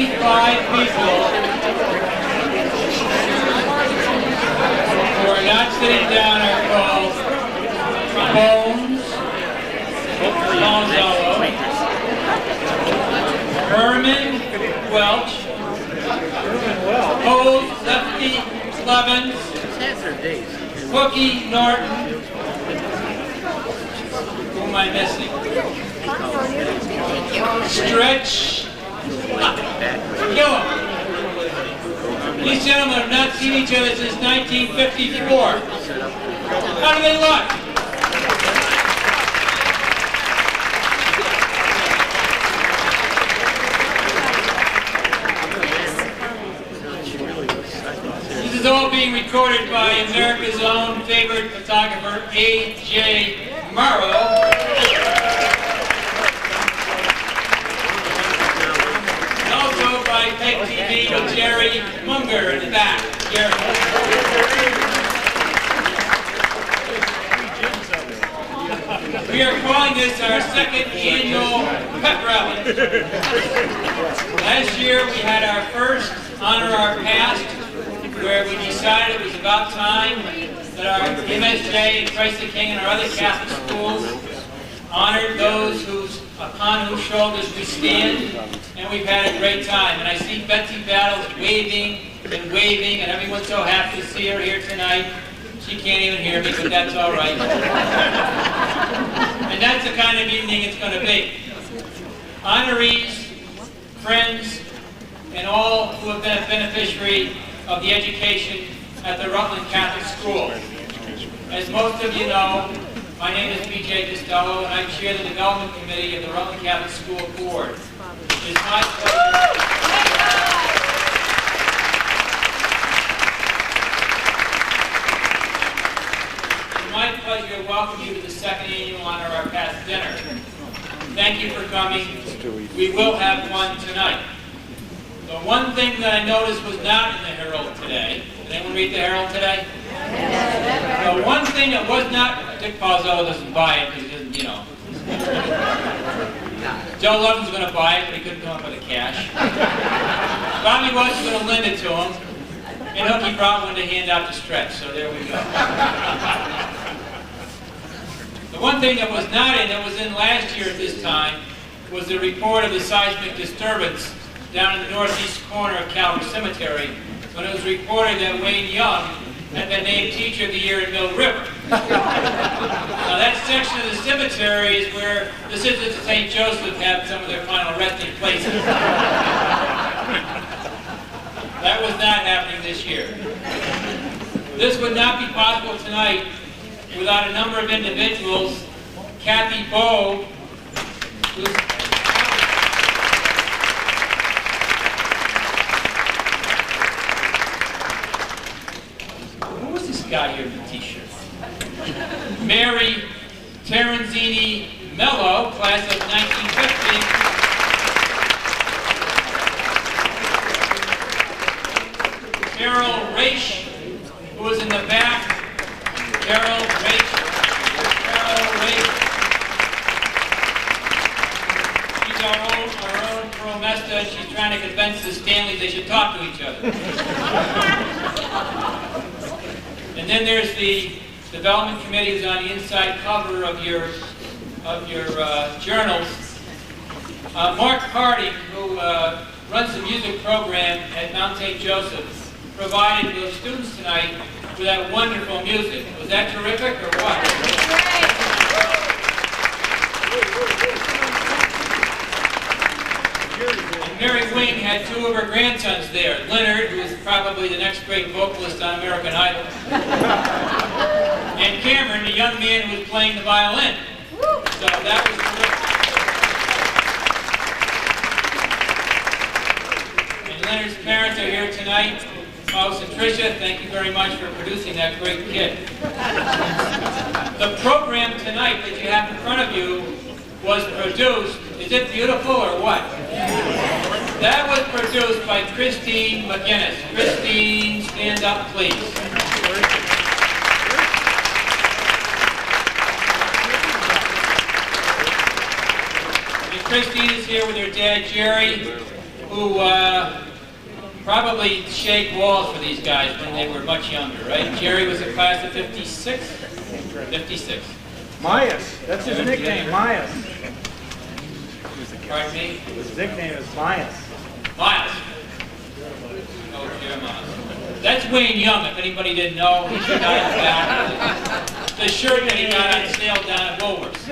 25 people who are not sitting down are called Bones, Gonzalo, Herman Welch, Old Lefty Levens, Cookie Norton. Who am I missing? Stretch Gillum. These gentlemen have not seen each other since 1954. How do they look? This is all being recorded by America's own favorite photographer, A.J. Morrow. And also by PEGTV with Jerry Munger in the back. Jerry. We are calling this our second annual pep rally. Last year we had our first Honor Our Past, where we decided it was about time that our MSJ, Christ the King, and our other Catholic schools honored those upon whose shoulders we stand, and we've had a great time. And I see Betsy Battles waving, and everyone's so happy to see her here tonight. She can't even hear me, but that's all right. And that's the kind of evening it's going to be. Honorees, friends, and all who have been a beneficiary of the education at the Rutland Catholic School. As most of you know, my name is B.J. Costello, and I chair the Development Committee of the Rutland Catholic School Board. It's my pleasure to welcome you to the second annual Honor Our Past dinner. Thank you for coming. We will have one tonight. The one thing that I noticed was not in the Herald today. Did anyone read the Herald today? The one thing that was not, Dick Pozzo doesn't buy it because he doesn't, you know. Joe Lovin's going to buy it, but he couldn't come up with the cash. Bobby was going to lend it to him, and Hookie brought one to hand out to Stretch, so there we go. The one thing that was not in, that was in last year at this time, was the report of the seismic disturbance down in the northeast corner of Calvary Cemetery, when it was reported that Wayne Young had been named Teacher of the Year in Mill River. Now that section of the cemetery is where the citizens of St. Joseph have some of their final resting places. That was not happening this year. This would not be possible tonight without a number of individuals. Kathy Bowe, who was this guy here in the t-shirt? Mary Terenzini Mello, class of 1950. Carol Raish, who was in the back. Carol Raish. She's our own Promesta. She's trying to convince the Stanleys they should talk to each other. And then there's the Development Committee who's on the inside cover of your journals. Mark Harding, who runs the music program at Mount St. Joseph, provided those students tonight with that wonderful music. Was that terrific or what? And Mary Wing had two of her grandsons there. Leonard, who is probably the next great vocalist on American Idol. And Cameron, the young man who was playing the violin. So that was terrific. And Leonard's parents are here tonight. Klaus and Tricia, thank you very much for producing that great kid. The program tonight that you have in front of you was produced, is it beautiful or what? That was produced by Christine McGinnis. Christine, stand up please. And Christine is here with her dad Jerry. who probably shake walls for these guys when they were much younger, right? Jerry was a class of 56? 56. Myas. That's his nickname, Myas. Pardon me? His nickname is Myas. Miles. Oh, dear Miles. That's Wayne Young, if anybody didn't know. He's the guy in the back. The shirt that he got on sale down at Woolworth's.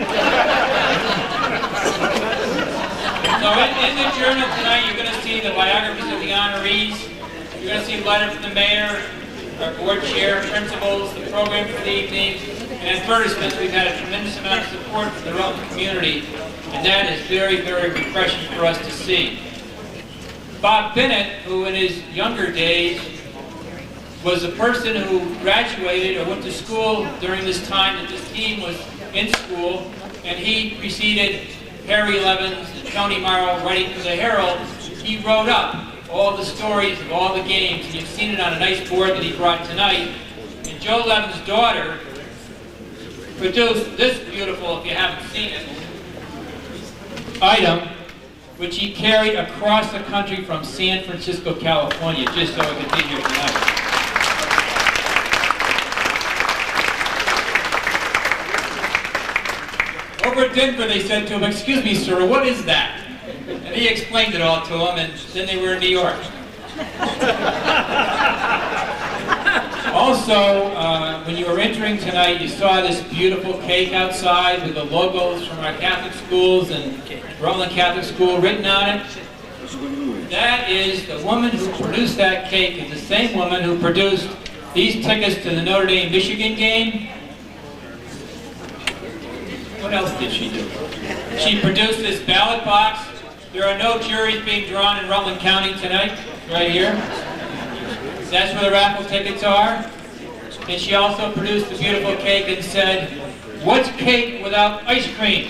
So in the journal tonight, you're going to see the biographies of the honorees. You're going to see a letter from the mayor, our board chair, principals, the program for the evening, and advertisements. We've had a tremendous amount of support from the Rutland community, and that is very, very refreshing for us to see. Bob Bennett, who in his younger days was a person who graduated or went to school during this time that this team was in school, and he preceded Harry Levins and Tony Morrow writing for the Herald. He wrote up all the stories of all the games, and you've seen it on a nice board that he brought tonight. And Joe Levin's daughter produced this beautiful, if you haven't seen it, item, which he carried across the country from San Francisco, California, just so it could be here tonight. Over at Denver, they said to him, "Excuse me, sir, what is that?" And he explained it all to them, and then they were in New York. Also, when you were entering tonight, you saw this beautiful cake outside with the logos from our Catholic schools and Rutland Catholic School written on it. That is the woman who produced that cake, is the same woman who produced these tickets to the Notre Dame Michigan game. What else did she do? She produced this ballot box. There are no juries being drawn in Rutland County tonight, right here. That's where the raffle tickets are. And she also produced the beautiful cake and said, "What's cake without ice cream?"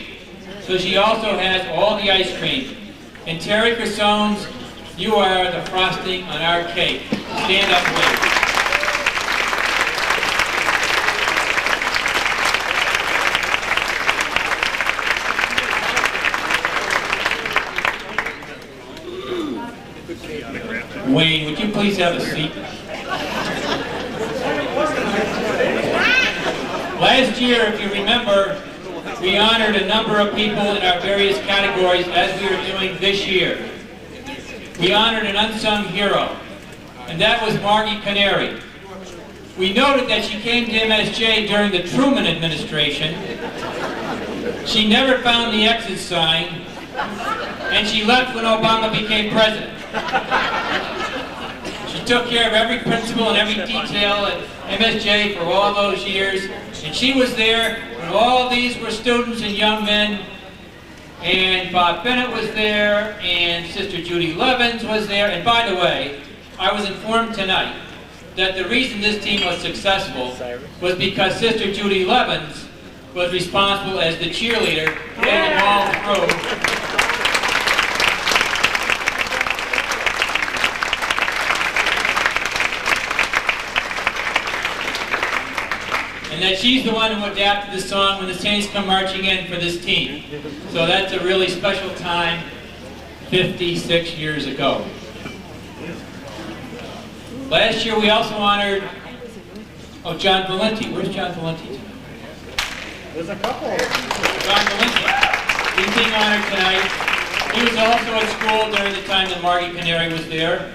So she also has all the ice cream. And Terry Cressones, you are the frosting on our cake. Stand up, please. Wayne, would you please have a seat? Last year, if you remember, we honored a number of people in our various categories as we are doing this year. We honored an unsung hero, and that was Margie Canary. We noted that she came to MSJ during the Truman administration. She never found the exit sign, and she left when Obama became president. She took care of every principal and every detail at MSJ for all those years, and she was there when all these were students and young men, and Bob Bennett was there, and Sister Judy Levins was there. And by the way, I was informed tonight that the reason this team was successful was because Sister Judy Levins was responsible as the cheerleader getting them all through. And that she's the one who adapted the song When the Saints Come Marching In for this team. So that's a really special time, 56 years ago. Last year we also honored, John Valenti. Where's John Valenti tonight? There's a couple. John Valenti. He's being honored tonight. He was also at school during the time that Margie Canary was there.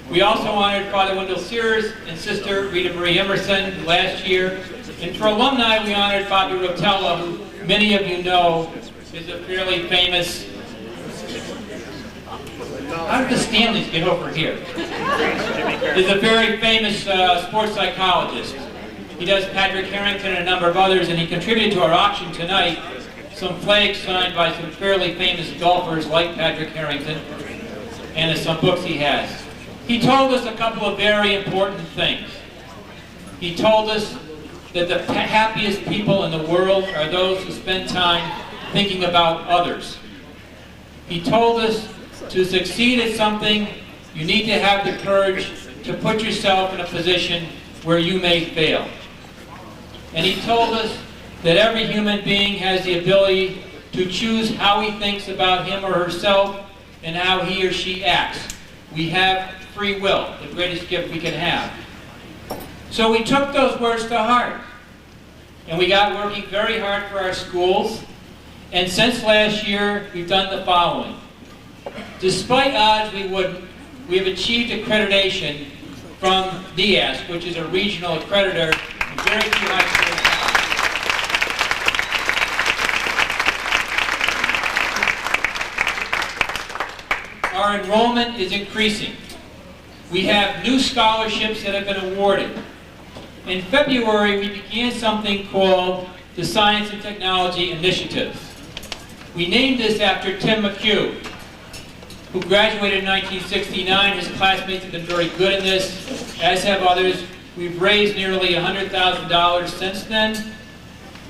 We also honored Father Wendell Sears and Sister Rita Marie Emerson last year. And for alumni, we honored Bobby Rotella, who many of you know is a fairly famous... How did the Stanleys get over here? Is a very famous sports psychologist. He does Patrick Harrington and a number of others, and he contributed to our auction tonight some flags signed by some fairly famous golfers like Patrick Harrington, and some books he has. He told us a couple of very important things. He told us that the happiest people in the world are those who spend time thinking about others. He told us to succeed at something, you need to have the courage to put yourself in a position where you may fail. And he told us that every human being has the ability to choose how he thinks about him or herself and how he or she acts. We have free will, the greatest gift we can have. So we took those words to heart, and we got working very hard for our schools. And since last year, we've done the following. Despite odds we wouldn't, we have achieved accreditation from DIAS, which is a regional accreditor in very few high schools. Our enrollment is increasing. We have new scholarships that have been awarded. In February, we began something called the Science and Technology Initiatives. We named this after Tim McHugh, who graduated in 1969. His classmates have been very good in this, as have others. We've raised nearly $100,000 since then.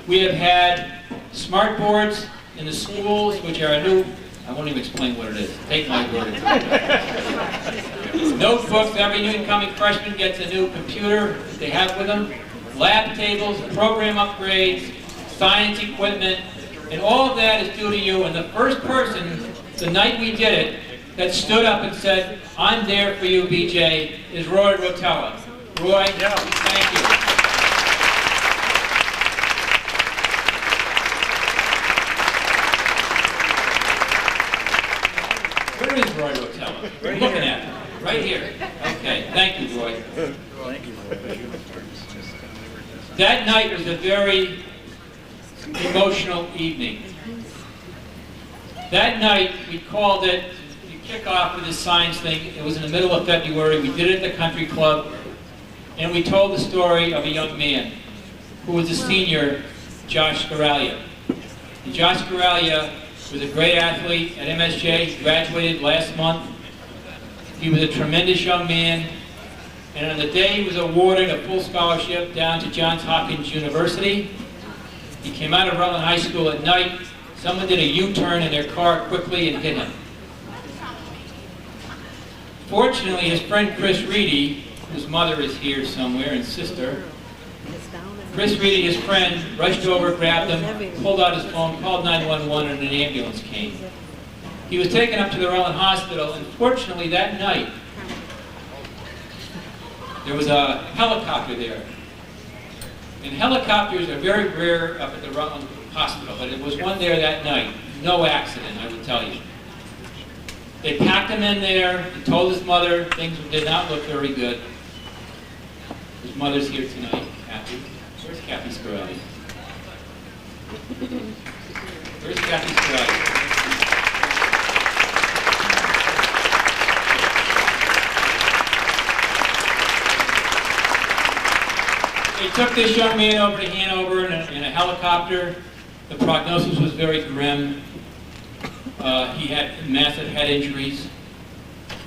We have had smart boards in the schools, which are a new, I won't even explain what it is. Take my word. Notebooks, every new incoming freshman gets a new computer that they have with them. Lab tables, program upgrades, science equipment, and all of that is due to you. And the first person, the night we did it, that stood up and said, "I'm there for you, BJ," is Roy Rotella. Roy, thank you. Where is Roy Rotella? I'm looking at him. Right here. Okay, thank you, Roy. Thank you. That night was a very emotional evening. That night, we called it, we kick off with this science thing. It was in the middle of February. We did it at the country club, and we told the story of a young man who was a senior, Josh Scaraglia. And Josh Scaraglia was a great athlete at MSJ. He graduated last month. He was a tremendous young man, and on the day he was awarded a full scholarship down to Johns Hopkins University. He came out of Rutland High School at night. Someone did a U-turn in their car quickly and hit him. Fortunately, his friend Chris Reedy, whose mother is here somewhere, and sister, Chris Reedy, his friend, rushed over, grabbed him, pulled out his phone, called 911, and an ambulance came. He was taken up to the Rutland Hospital, and fortunately that night, there was a helicopter there. And helicopters are very rare up at the Rutland Hospital, but it was one there that night. No accident, I would tell you. They packed him in there, he told his mother things did not look very good. His mother's here tonight, Kathy. Where's Kathy Scaraglia? Where's Kathy Scaraglia? They took this young man over to Hanover in a helicopter. The prognosis was very grim. He had massive head injuries.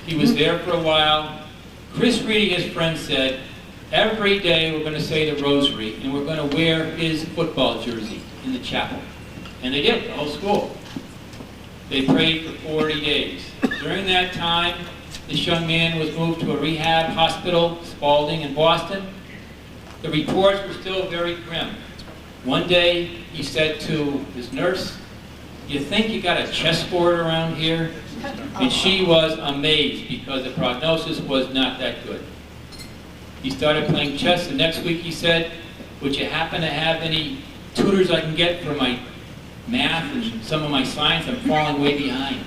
He was there for a while. Chris Reedy, his friend, said, every day we're going to say the rosary and we're going to wear his football jersey in the chapel. And they did, the whole school. They prayed for 40 days. During that time, this young man was moved to a rehab hospital, Spalding in Boston. The reports were still very grim. One day, he said to his nurse, "You think you got a chessboard around here?" And she was amazed because the prognosis was not that good. He started playing chess. The next week he said, "Would you happen to have any tutors I can get for my math and some of my science? I'm falling way behind."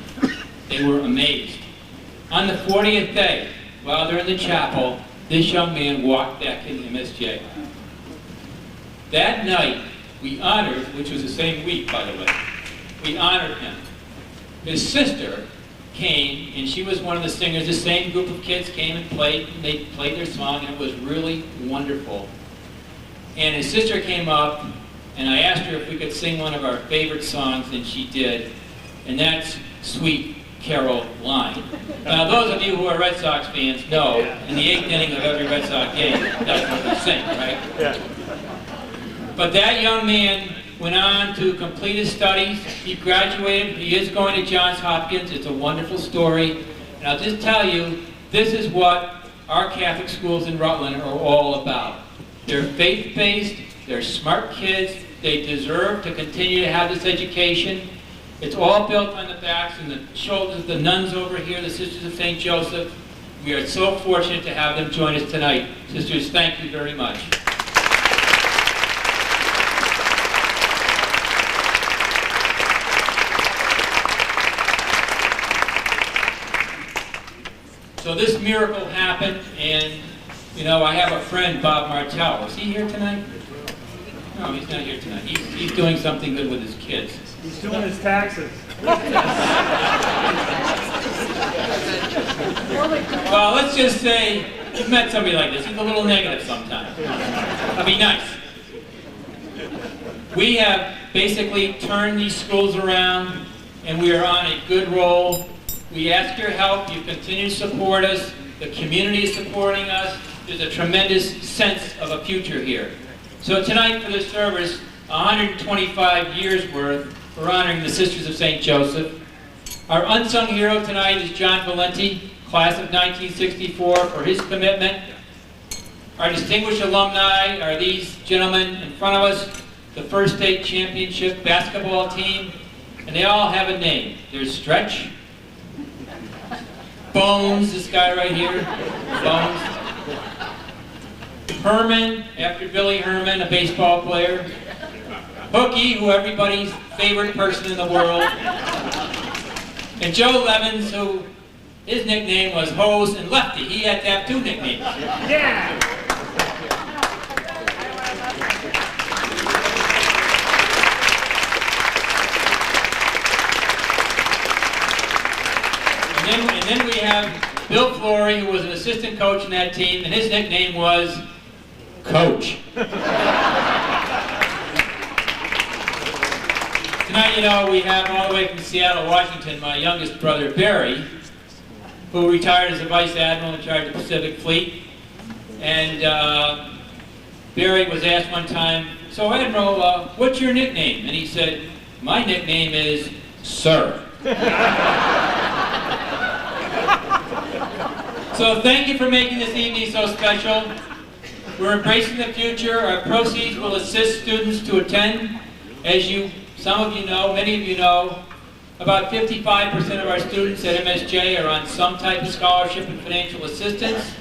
They were amazed. On the 40th day, while they're in the chapel, this young man walked back into MSJ. That night, we honored, which was the same week, by the way, we honored him. His sister came, and she was one of the singers. The same group of kids came and played. And they played their song, and it was really wonderful. And his sister came up, and I asked her if we could sing one of our favorite songs, and she did. And that's Sweet Carol Line. Now, those of you who are Red Sox fans know, in the 8th inning of every Red Sox game, that's what they sing, right? Yeah. But that young man went on to complete his studies. He graduated. He is going to Johns Hopkins. It's a wonderful story. And I'll just tell you, this is what our Catholic schools in Rutland are all about. They're faith-based. They're smart kids. They deserve to continue to have this education. It's all built on the backs and the shoulders of the nuns over here, the Sisters of St. Joseph. We are so fortunate to have them join us tonight. Sisters, thank you very much. So this miracle happened, and you know, I have a friend, Bob Martell. Is he here tonight? No, he's not here tonight. He's doing something good with his kids. He's doing his taxes. Well, let's just say you've met somebody like this. He's a little negative sometimes. That'd be nice. We have basically turned these schools around, and we are on a good roll. We ask your help. You continue to support us. The community is supporting us. There's a tremendous sense of a future here. So tonight for this service, 125 years worth, we're honoring the Sisters of St. Joseph. Our unsung hero tonight is John Valenti, class of 1964, for his commitment. Our distinguished alumni are these gentlemen in front of us, the first state championship basketball team, and they all have a name. There's Stretch, Bones, this guy right here, Bones. Herman, after Billy Herman, a baseball player. Hooky, who everybody's favorite person in the world. And Joe Levins, who his nickname was Hose and Lefty. He had to have two nicknames. Yeah! And then we have Bill Flory, who was an assistant coach in that team, and his nickname was Coach. Tonight, you know, we have all the way from Seattle, Washington, my youngest brother, Barry, who retired as a Vice Admiral in charge of the Pacific Fleet. And Barry was asked one time, so Admiral, what's your nickname? And he said, my nickname is Sir. So thank you for making this evening so special. We're embracing the future. Our proceeds will assist students to attend. As some of you know, many of you know, about 55% of our students at MSJ are on some type of scholarship and financial assistance.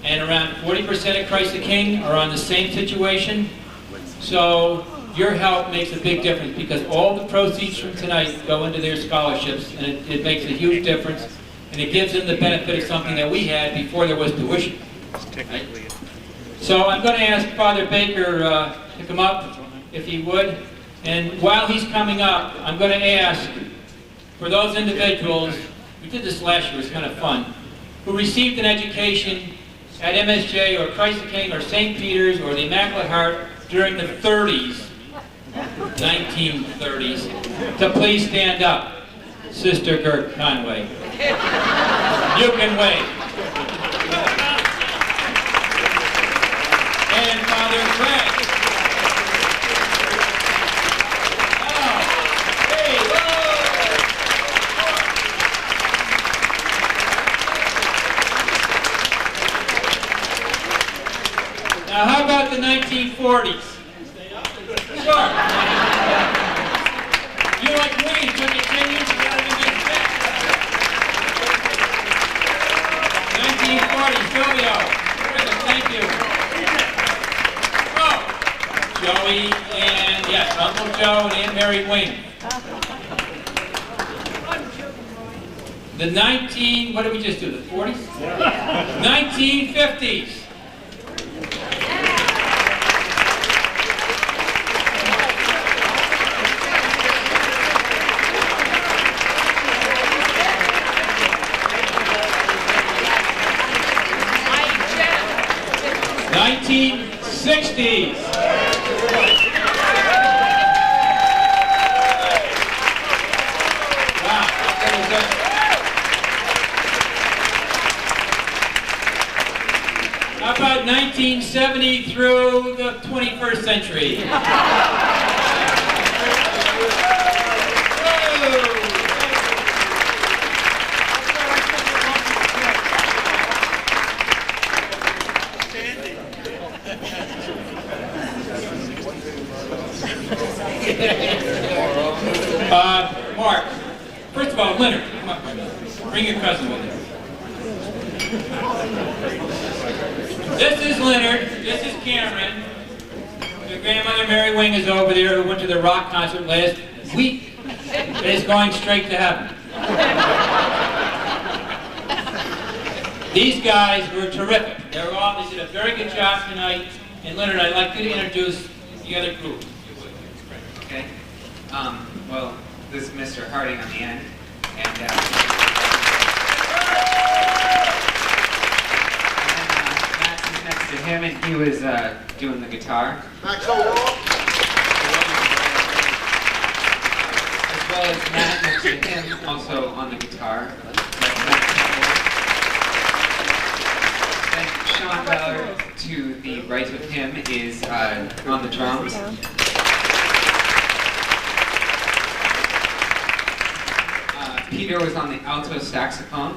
And around 40% at Christ the King are on the same situation. So your help makes a big difference because all the proceeds from tonight go into their scholarships, and it makes a huge difference. And it gives them the benefit of something that we had before there was tuition. Right? So I'm going to ask Father Baker to come up, if he would. And while he's coming up, I'm going to ask for those individuals, we did this last year, it was kind of fun, who received an education at MSJ or Christ the King or St. Peter's or the Immaculate Heart during the 30s, 1930s, to please stand up. Sister Gert Conway. You can wave. And Father Craig. Oh, hey, whoa. Now how about the 1940s? Sure. You like me, took it 10 years ago to get back. 1940, Silvio. Thank you. Oh, Joey and, yes, Uncle Joe and Aunt Mary Wing. The what did we just do, the 40s? 1950s. '60s. Wow, that was good. How about 1970 through the 21st century? Mark, first of all, Leonard, come up. Bring your cousin with you. This is Leonard. This is Cameron. Your grandmother Mary Wing is over there, who went to the rock concert last week. Is going straight to heaven. These guys were terrific. They did a very good job tonight. And Leonard, I'd like you to introduce the other group. Okay. Well, this is Mr. Harding on the end, and Max is next to him, and he was doing the guitar. As well as Matt next to him, also on the guitar. Then Sean Ballard, to the right of him, is on the drums. Peter was on the alto saxophone.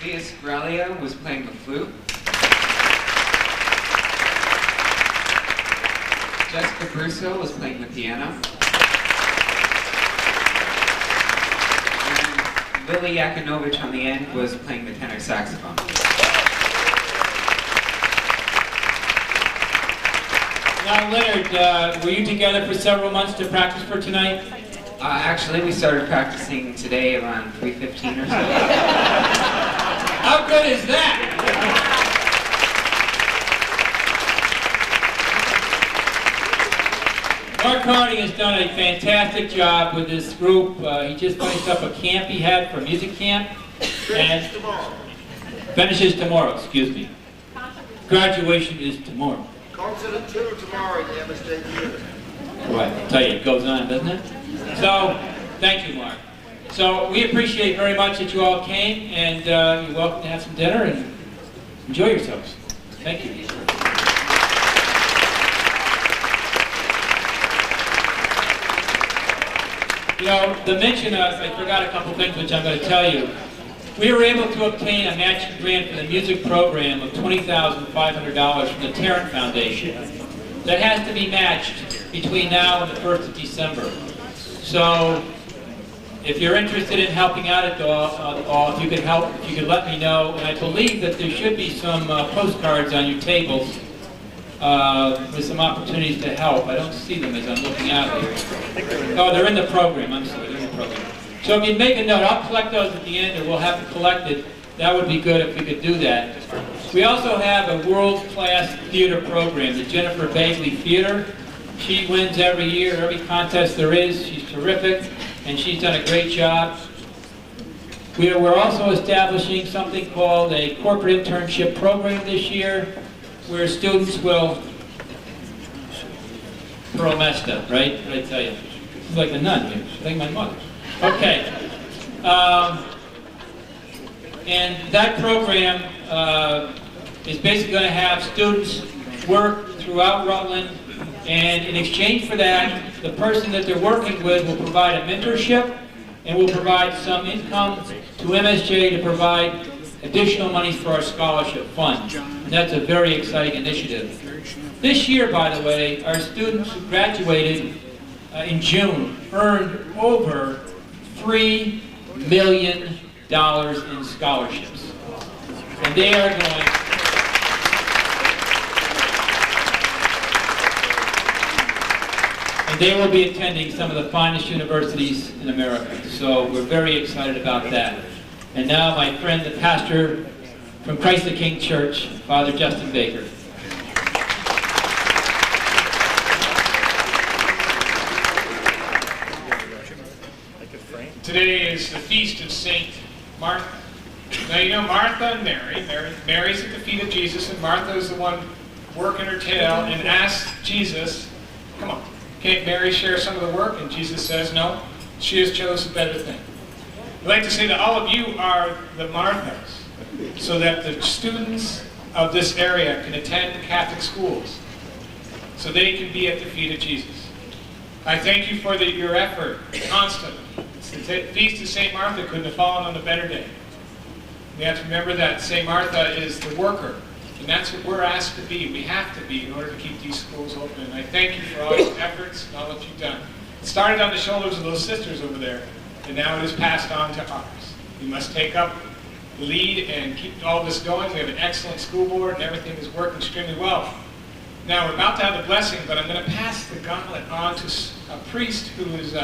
Leah Sgralia was playing the flute. Jessica Brusso was playing the piano. And Lily Yakinovich on the end was playing the tenor saxophone. Now, Leonard, were you together for several months to practice for tonight? Actually, we started practicing today around 3:15 or so. How good is that? Mark Harding has done a fantastic job with this group. He just finished up a camp he had for music camp. And finishes tomorrow, excuse me. Graduation is tomorrow. Concert at 2 tomorrow in the MSJ Theater. Right, I tell you, it goes on, doesn't it? So, thank you, Mark. So, we appreciate very much that you all came, and you're welcome to have some dinner and enjoy yourselves. Thank you. You know, the mention of, I forgot a couple things which I'm going to tell you. We were able to obtain a matching grant for the music program of $20,500 from the Tarrant Foundation. That has to be matched between now and the 1st of December. So, if you're interested in helping out at all, if you could help, if you could let me know. And I believe that there should be some postcards on your tables with some opportunities to help. I don't see them as I'm looking out here. Oh, they're in the program. I'm sorry, they're in the program. So if you make a note, I'll collect those at the end, or we'll have it collected. That would be good if we could do that. We also have a world-class theater program, the Jennifer Bagley Theater. She wins every year, every contest there is. She's terrific, and she's done a great job. We're also establishing something called a corporate internship program this year, where students will, Pearl messed up, right? What did I tell you? She's like a nun here, she's like my mother. Okay. And that program is basically going to have students work throughout Rutland, and in exchange for that, the person that they're working with will provide a mentorship and will provide some income to MSJ to provide additional monies for our scholarship fund. And that's a very exciting initiative. This year, by the way, our students who graduated in June earned over $3 million in scholarships. And they are going, and they will be attending some of the finest universities in America. So we're very excited about that. And now my friend, the pastor from Christ the King Church, Father Justin Baker. Today is the feast of Saint Martha. Now you know Martha and Mary. Mary's at the feet of Jesus, and Martha is the one working her tail and asks Jesus, come on, can't Mary share some of the work? And Jesus says, no, she has chosen a better thing. I'd like to say that all of you are the Marthas, so that the students of this area can attend Catholic schools, so they can be at the feet of Jesus. I thank you for your effort, constantly. The feast of St. Martha couldn't have fallen on a better day. We have to remember that St. Martha is the worker, the And that's what we're asked to be. We have to be in order to keep these schools open. And I thank you for all your efforts and all that you've done. It started on the shoulders of those sisters over there, and now it is passed on to ours. We must take up the lead and keep all this going. We have an excellent school board, and everything is working extremely well. Now, we're about to have the blessing, but I'm going to pass the gauntlet on to a priest who is,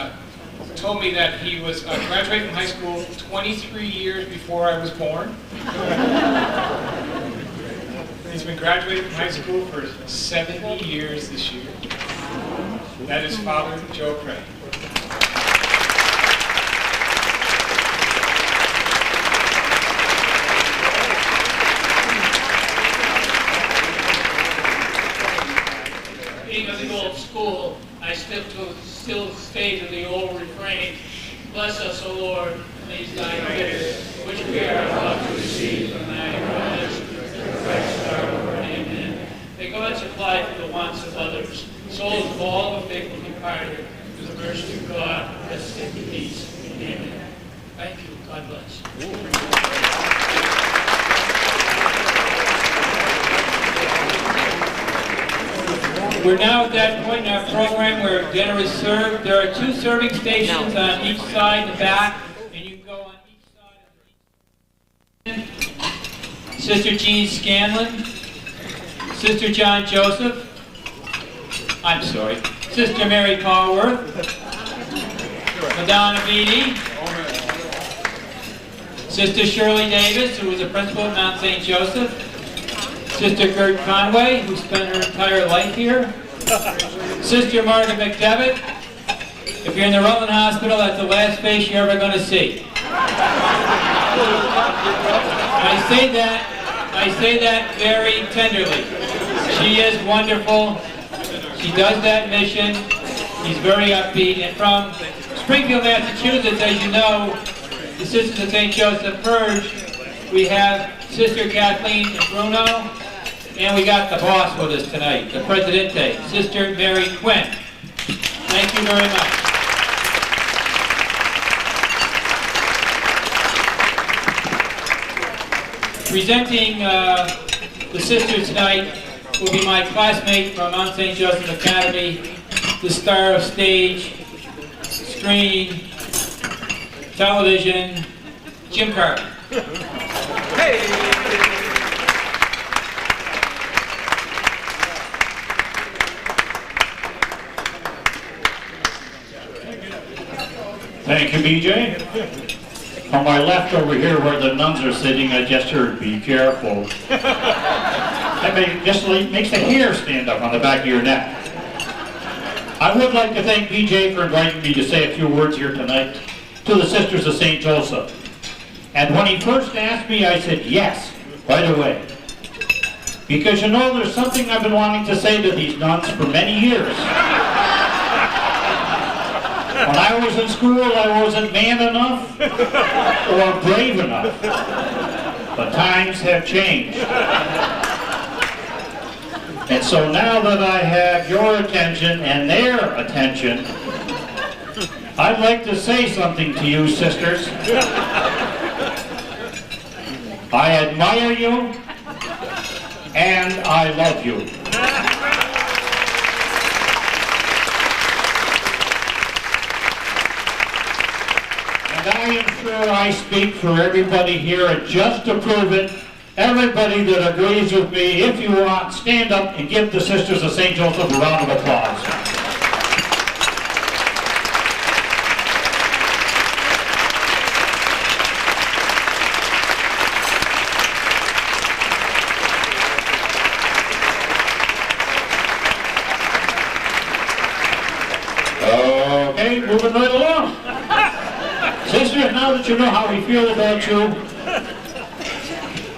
told me that he was graduated from high school 23 years before I was born. He's been graduated from high school for 70 years this year. That is Father Joe Craig. Being of the old school, I still stay to the old refrain. Bless us, O Lord, these thy gifts, which we are about to receive from thy promise, through Christ our Lord. Amen. May God supply for the wants of others, souls of all the faithful departed, through the mercy of God, rest in peace. Amen. Thank you. God bless. We're now at that point in our program where dinner is served. There are 2 serving stations on each side, the back, and you can go on each side of the Sister Jean Scanlon, Sister John Joseph, Sister Mary Carworth, Madonna Beatty, Sister Shirley Davis, who was a principal at Mount St. Joseph, Sister Gert Conway, who spent her entire life here, Sister Margaret McDevitt. If you're in the Rutland Hospital, that's the last face you're ever going to see. I say that very tenderly. She is wonderful. She does that mission. She's very upbeat. And from Springfield, Massachusetts, as you know, the Sisters of St. Joseph Purge, we have Sister Kathleen and Bruno, and we got the boss with us tonight, the Presidente, Sister Mary Quinn. Thank you very much. Presenting the sisters tonight will be my classmate from Mount St. Joseph Academy, the star of stage, screen, television, Jim Carter. Thank you, BJ. On my left over here where the nuns are sitting, I just heard, be careful. That just makes the hair stand up on the back of your neck. I would like to thank BJ for inviting me to say a few words here tonight to the Sisters of St. Joseph. And when he first asked me, I said yes, right away. Because you know, there's something I've been wanting to say to these nuns for many years. When I was in school, I wasn't man enough or brave enough. But times have changed. And so now that I have your attention and their attention, I'd like to say something to you, sisters. I admire you, and I love you. And I am sure I speak for everybody here, and just to prove it, everybody that agrees with me, if you want, stand up and give the Sisters of St. Joseph a round of applause. Okay, moving right along. Sisters, now that you know how we feel about you,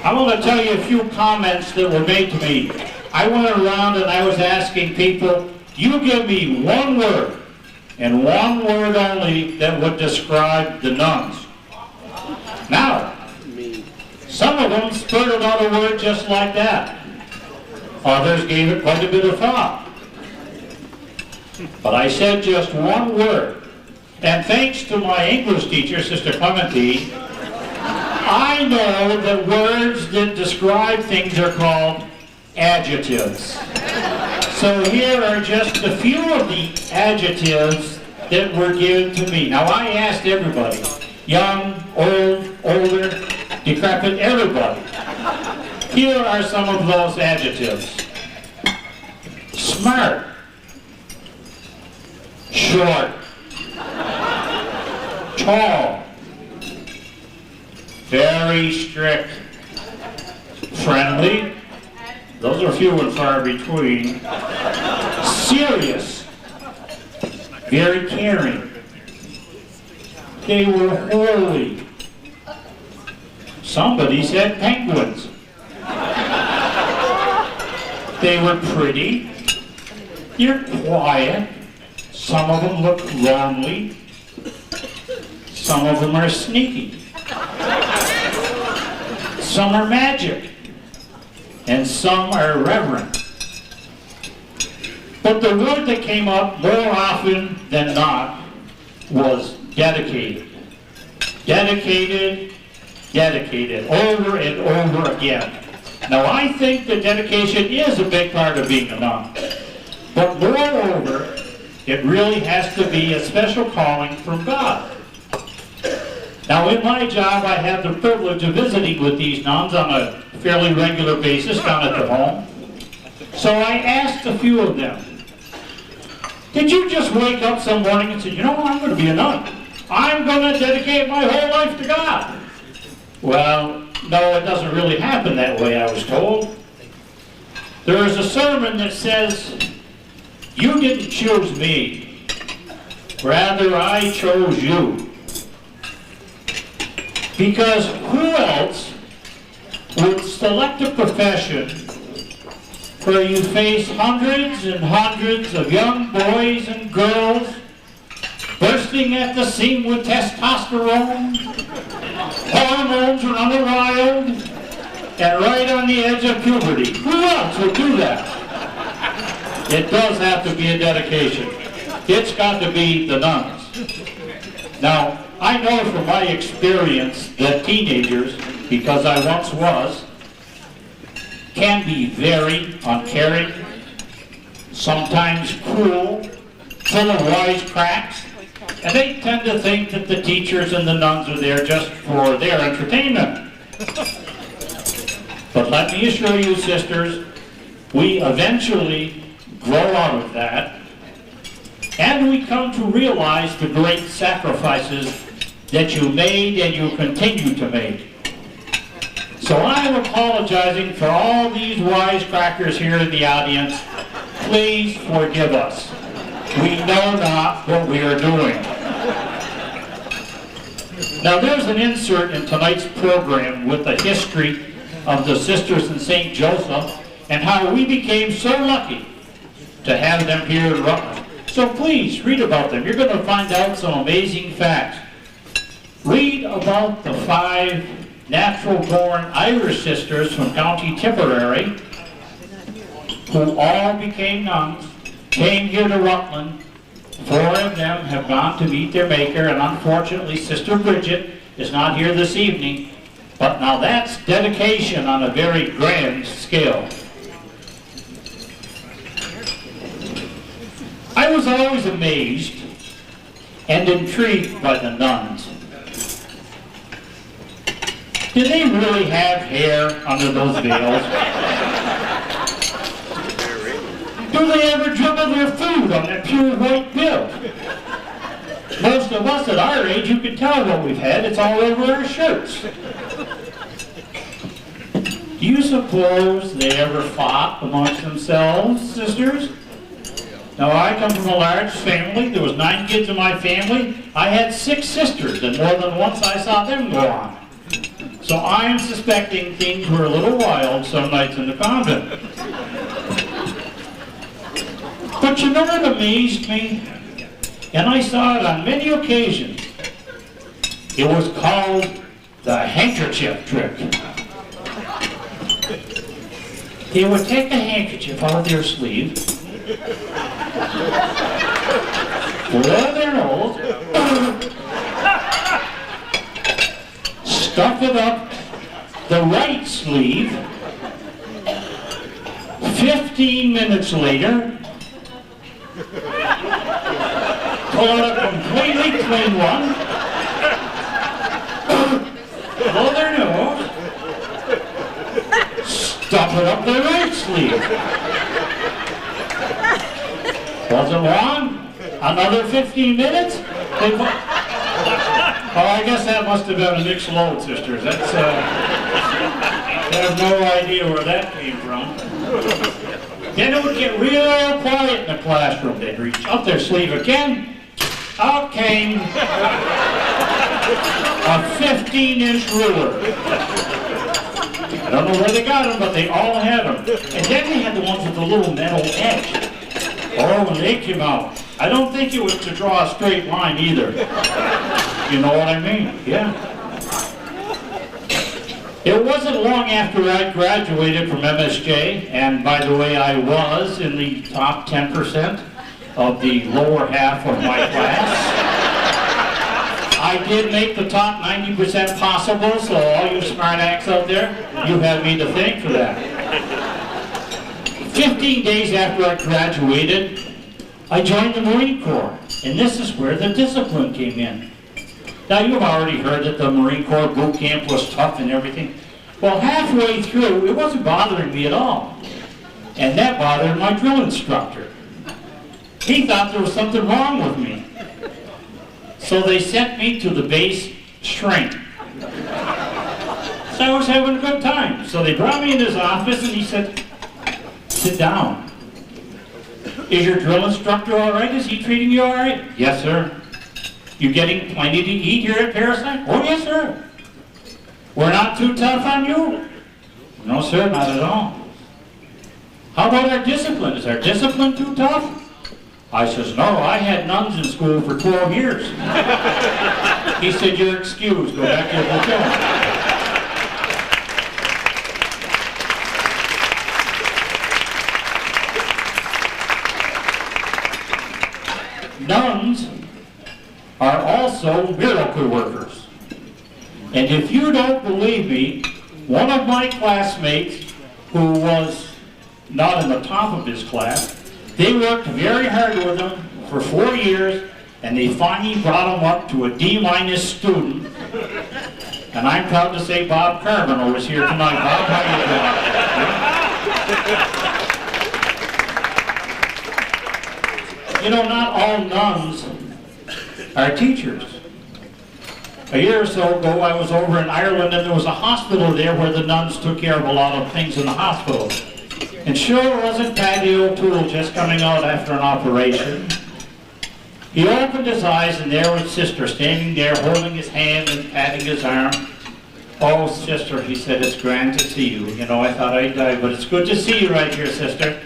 I want to tell you a few comments that were made to me. I went around and I was asking people, you give me one word, and one word only, that would describe the nuns. Now, some of them spurted out a word just like that. Others gave it quite a bit of thought. But I said just one word. And thanks to my English teacher, Sister Clemente, I know that words that describe things are called adjectives. So here are just a few of the adjectives that were given to me. Now I asked everybody, young, old, older, decrepit, everybody. Here are some of those adjectives. Smart, short, tall, very strict, friendly, those are few and far between, serious, very caring, they were holy. Somebody said penguins. They were pretty, you're quiet, some of them look lonely, some of them are sneaky, some are magic, and some are reverent. But the word that came up more often than not was dedicated. Dedicated, dedicated, over and over again. Now I think that dedication is a big part of being a nun. But moreover, it really has to be a special calling from God. Now in my job, I have the privilege of visiting with these nuns on a fairly regular basis down at their home. So I asked a few of them, did you just wake up some morning and say, you know, I'm going to be a nun. I'm going to dedicate my whole life to God? Well, no, it doesn't really happen that way, I was told. There is a sermon that says, you didn't choose me, rather I chose you. Because who else would select a profession where you face hundreds and hundreds of young boys and girls bursting at the seam with testosterone, hormones running wild, and right on the edge of puberty? Who else would do that? It does have to be a dedication. It's got to be the nuns. Now, I know from my experience that teenagers, because I once was, can be very uncaring, sometimes cruel, full of wisecracks, and they tend to think that the teachers and the nuns are there just for their entertainment. But let me assure you, sisters, we eventually grow out of that, and we come to realize the great sacrifices that you made and you continue to make. So I'm apologizing for all these wisecrackers here in the audience. Please forgive us. We know not what we are doing. Now there's an insert in tonight's program with the history of the Sisters in St. Joseph and how we became so lucky to have them here in Rutland. So please read about them. You're going to find out some amazing facts. Read about the 5 natural-born Irish sisters from County Tipperary who all became nuns, came here to Rutland. 4 of them have gone to meet their Maker, and unfortunately Sister Bridget is not here this evening. But now that's dedication on a very grand scale. I was always amazed and intrigued by the nuns. Did they really have hair under those veils? Do they ever dribble their food on that pure white bib? Most of us at our age, you can tell what we've had. It's all over our shirts. Do you suppose they ever fought amongst themselves, sisters? Now, I come from a large family. There was 9 kids in my family. I had 6 sisters, and more than once I saw them go on. So I am suspecting things were a little wild some nights in the convent. But you know what amazed me? And I saw it on many occasions. It was called the handkerchief trick. They would take a handkerchief out of their sleeve, blow their nose, stuff it up the right sleeve, 15 minutes later, pull out a completely clean one, blow their nose, stuff it up their right sleeve. Wasn't long, another 15 minutes, they put, oh, I guess that must have been a mixed load, sisters. That's, I have no idea where that came from. Then it would get real quiet in the classroom. They'd reach up their sleeve again. Out came a 15-inch ruler. I don't know where they got them, but they all had them. And then they had the ones with the little metal edge. Oh, when they came out, I don't think it was to draw a straight line either. You know what I mean? Yeah. It wasn't long after I graduated from MSJ, and by the way, I was in the top 10% of the lower half of my class. I did make the top 90% possible, so all you smart acts out there, you have me to thank for that. 15 days after I graduated, I joined the Marine Corps, and this is where the discipline came in. Now, you've already heard that the Marine Corps boot camp was tough and everything. Well, halfway through, it wasn't bothering me at all. And that bothered my drill instructor. He thought there was something wrong with me. So they sent me to the base shrink. So I was having a good time. So they brought me in his office and he said, sit down. Is your drill instructor all right? Is he treating you all right? Yes, sir. You getting plenty to eat here at Parasite? Oh, yes, sir. We're not too tough on you? No, sir, not at all. How about our discipline? Is our discipline too tough? I says, no, I had nuns in school for 12 years. He said, you're excused. Go back to your hotel. Nuns are also miracle workers. And if you don't believe me, one of my classmates who was not in the top of his class, they worked very hard with him for 4 years, and they finally brought him up to a D- student. And I'm proud to say Bob Carbon was here tonight. Bob, how you doing? You know, not all nuns are teachers. A year or so ago, I was over in Ireland, and there was a hospital there where the nuns took care of a lot of things in the hospital. And sure wasn't Paddy O'Toole just coming out after an operation. He opened his eyes, and there was Sister standing there holding his hand and patting his arm. Oh, Sister, he said, it's grand to see you. You know, I thought I'd die, but it's good to see you right here, Sister.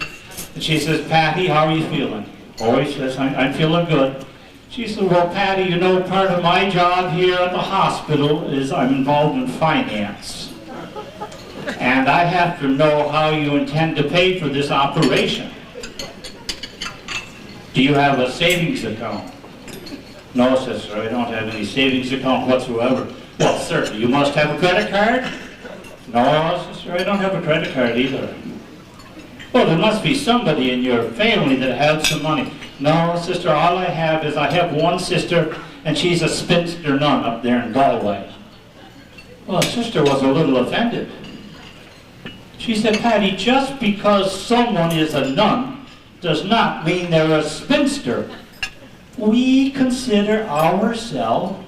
And she says, Patty, how are you feeling? Oh, he says, I'm feeling good. She said, well, Patty, you know, part of my job here at the hospital is I'm involved in finance. And I have to know how you intend to pay for this operation. Do you have a savings account? No, sister, I don't have any savings account whatsoever. Well, certainly, you must have a credit card? No, sister, I don't have a credit card either. Well, there must be somebody in your family that has some money. No, sister, all I have is I have one sister, and she's a spinster nun up there in Galway. Well, sister was a little offended. She said, Patty, just because someone is a nun does not mean they're a spinster. We consider ourselves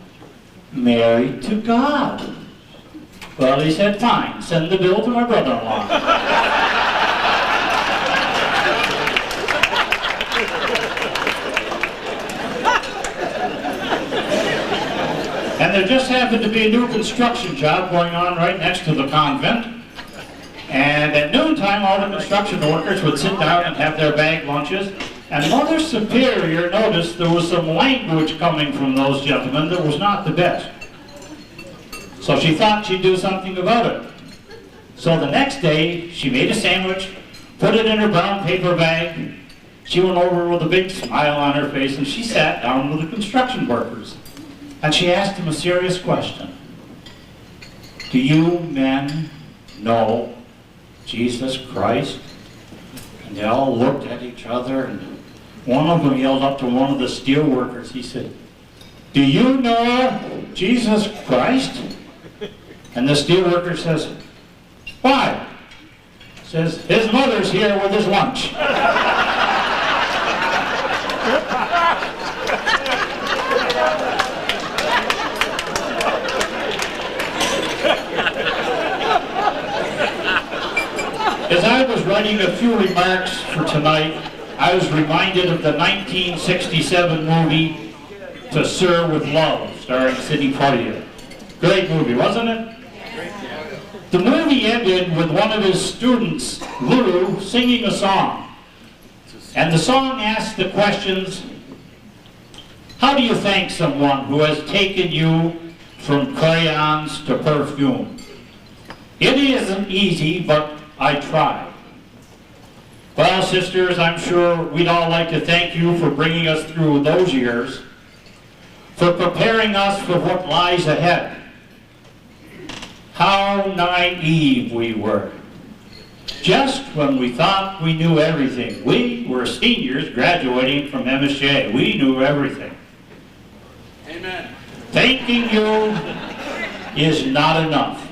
married to God. Well, he said, fine, send the bill to my brother-in-law. And there just happened to be a new construction job going on right next to the convent. And at noontime, all the construction workers would sit down and have their bag lunches. And Mother Superior noticed there was some language coming from those gentlemen that was not the best. So she thought she'd do something about it. So the next day, she made a sandwich, put it in her brown paper bag. She went over with a big smile on her face, and she sat down with the construction workers. And she asked them a serious question. Do you men know Jesus Christ? And they all looked at each other, and one of them yelled up to one of the steel workers. He said, "Do you know Jesus Christ?" And the steel worker says, "Why?" Says, "His mother's here with his lunch." As I was writing a few remarks for tonight, I was reminded of the 1967 movie To Sir with Love, starring Sidney Poitier. Great movie, wasn't it? The movie ended with one of his students, Lulu, singing a song. And the song asked the questions, how do you thank someone who has taken you from crayons to perfume? It isn't easy, but I try. Well, sisters, I'm sure we'd all like to thank you for bringing us through those years, for preparing us for what lies ahead. How naive we were. Just when we thought we knew everything. We were seniors graduating from MSJ. We knew everything. Amen. Thanking you is not enough.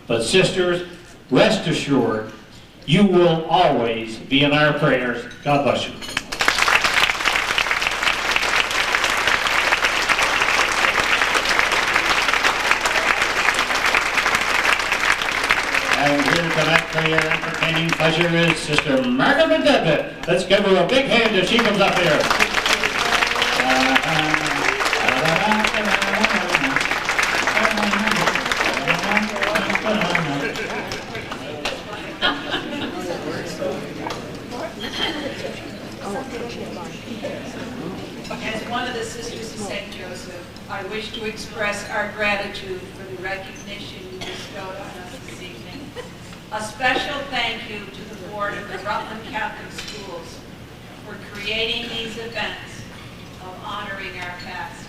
But sisters, rest assured, you will always be in our prayers. God bless you. And here tonight for your entertaining pleasure is Sister Margaret Devitt. Let's give her a big hand as she comes up here. As one of the Sisters of St. Joseph, I wish to express our gratitude for the recognition you bestowed on us this evening. A special thank you to the board of the Rutland Catholic Schools for creating these events of honoring our past.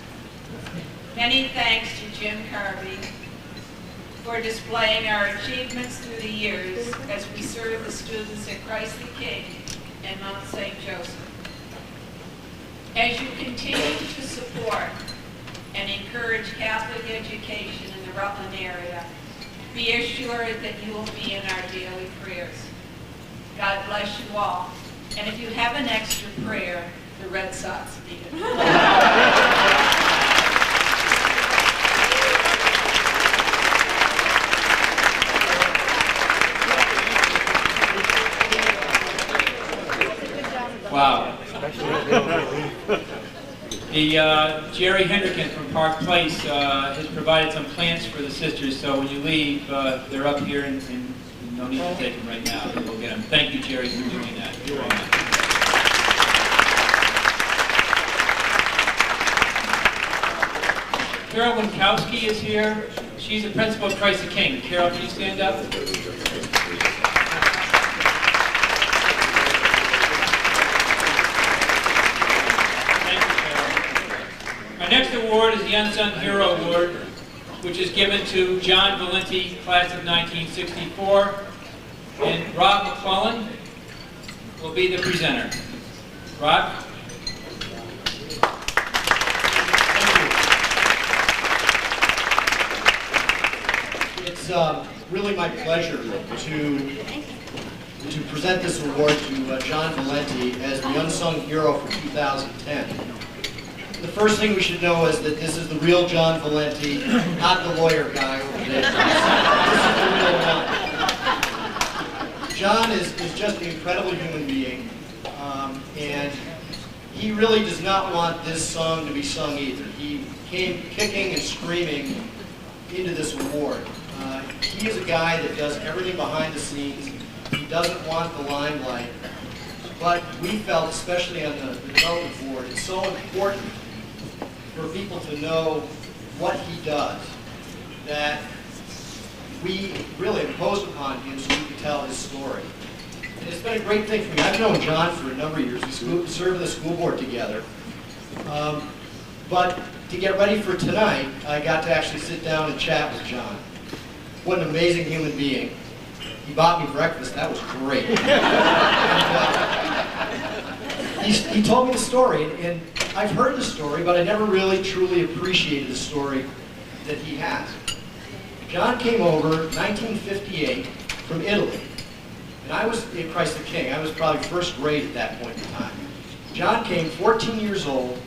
Many thanks to Jim Carvey for displaying our achievements through the years as we serve the students at Christ the King and Mount St. Joseph. As you continue to support and encourage Catholic education in the Rutland area, be assured that you will be in our daily prayers. God bless you all. And if you have an extra prayer, the Red Sox need it. Wow. Jerry Hendricken from Park Place has provided some plants for the sisters, so when you leave, they're up here and no need to take them right now. We'll get them. Thank you, Jerry, for doing that. Carol Winkowski is here. She's the principal of Christ the King. Carol, can you stand up? Our next award is the Unsung Hero Award, which is given to John Valenti, class of 1964, and Rob McClellan will be the presenter. Rob? It's really my pleasure to present this award to John Valenti as the Unsung Hero for 2010. The first thing we should know is that this is the real John Valenti, not the lawyer guy over there. This is the real one. John is just an incredible human being, and he really does not want this song to be sung either. He came kicking and screaming into this award. He is a guy that does everything behind the scenes. He doesn't want the limelight, but we felt, especially on the development board, it's so important for people to know what he does, that we really imposed upon him so we could tell his story. And it's been a great thing for me. I've known John for a number of years. We served on the school board together. But to get ready for tonight, I got to actually sit down and chat with John. What an amazing human being. He bought me breakfast. That was great. He told me the story, and I've heard the story, but I never really truly appreciated the story that he has. John came over 1958 from Italy, and I was in Christ the King. I was probably first grade at that point in time. John came 14 years old.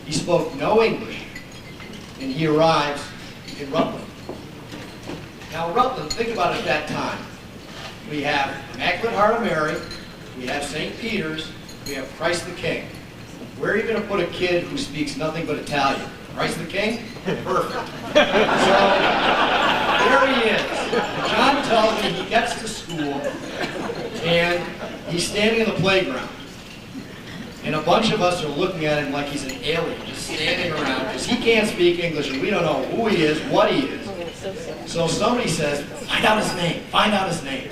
He spoke no English, and he arrives in Rutland. Now Rutland, think about it at that time. We have Immaculate Heart of Mary, we have St. Peter's, we have Christ the King. Where are you going to put a kid who speaks nothing but Italian? Christ the King? Perfect. So, there he is. John tells me he gets to school, and he's standing in the playground. And a bunch of us are looking at him like he's an alien, just standing around, because he can't speak English, and we don't know who he is, what he is. So somebody says, find out his name, find out his name.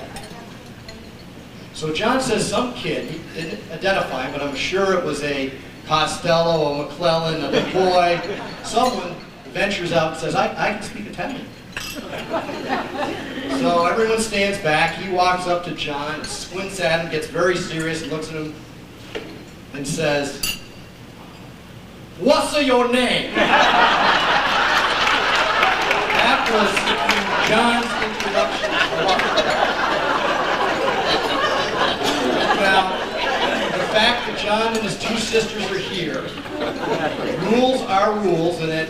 So John says some kid, he didn't identify him, but I'm sure it was a Costello, a McClellan, a DuBois. Someone ventures out and says, I can speak Italian. So everyone stands back. He walks up to John, squints at him, gets very serious, and looks at him and says, "What's your name?" That was John's introduction to Rutland. Now, the fact that John and his two sisters are here, rules are rules, and at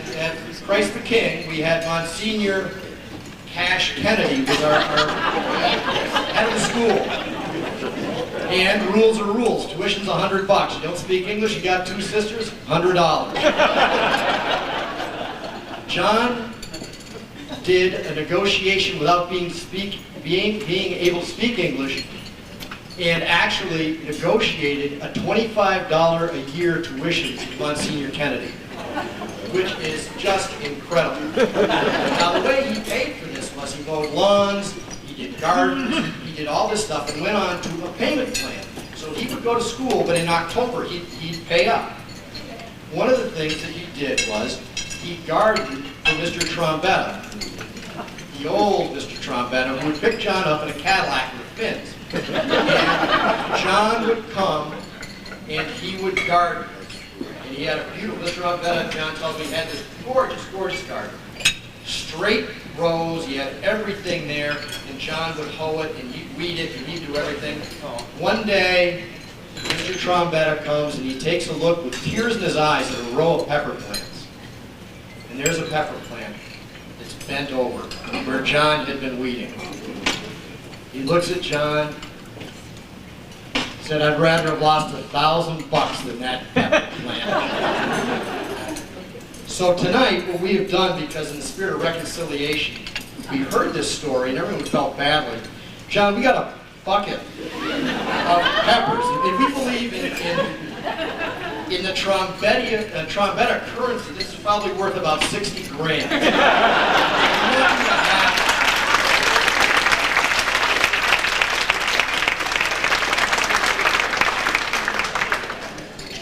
Christ the King, we had Monsignor Cash Kennedy was our head of the school. And rules are rules. Tuition's $100. You don't speak English, you got two sisters, $100. John did a negotiation without being able to speak English, and actually negotiated a $25 a year tuition to Monsignor Kennedy, which is just incredible. Now the way he paid for this was he mowed lawns, he did gardens, he did all this stuff, and went on to a payment plan. So he would go to school, but in October he'd pay up. One of the things that he did was he gardened for Mr. Trombetta, the old Mr. Trombetta, who would pick John up in a Cadillac with fins. And John would come and he would garden. And he had a beautiful, Mr. Trombetta, John tells me, he had this gorgeous, gorgeous garden. Straight rows, he had everything there, and John would hoe it, and he'd weed it, and he'd do everything. One day, Mr. Trombetta comes, and he takes a look with tears in his eyes at a row of pepper plants. And there's a pepper plant that's bent over, where John had been weeding. He looks at John, said, "I'd rather have lost $1,000 than that pepper plant." So tonight, what we have done, because in the spirit of reconciliation, we heard this story and everyone felt badly. John, we got a bucket of peppers, and we believe in the Trombetta currency. This is probably worth about 60 grand.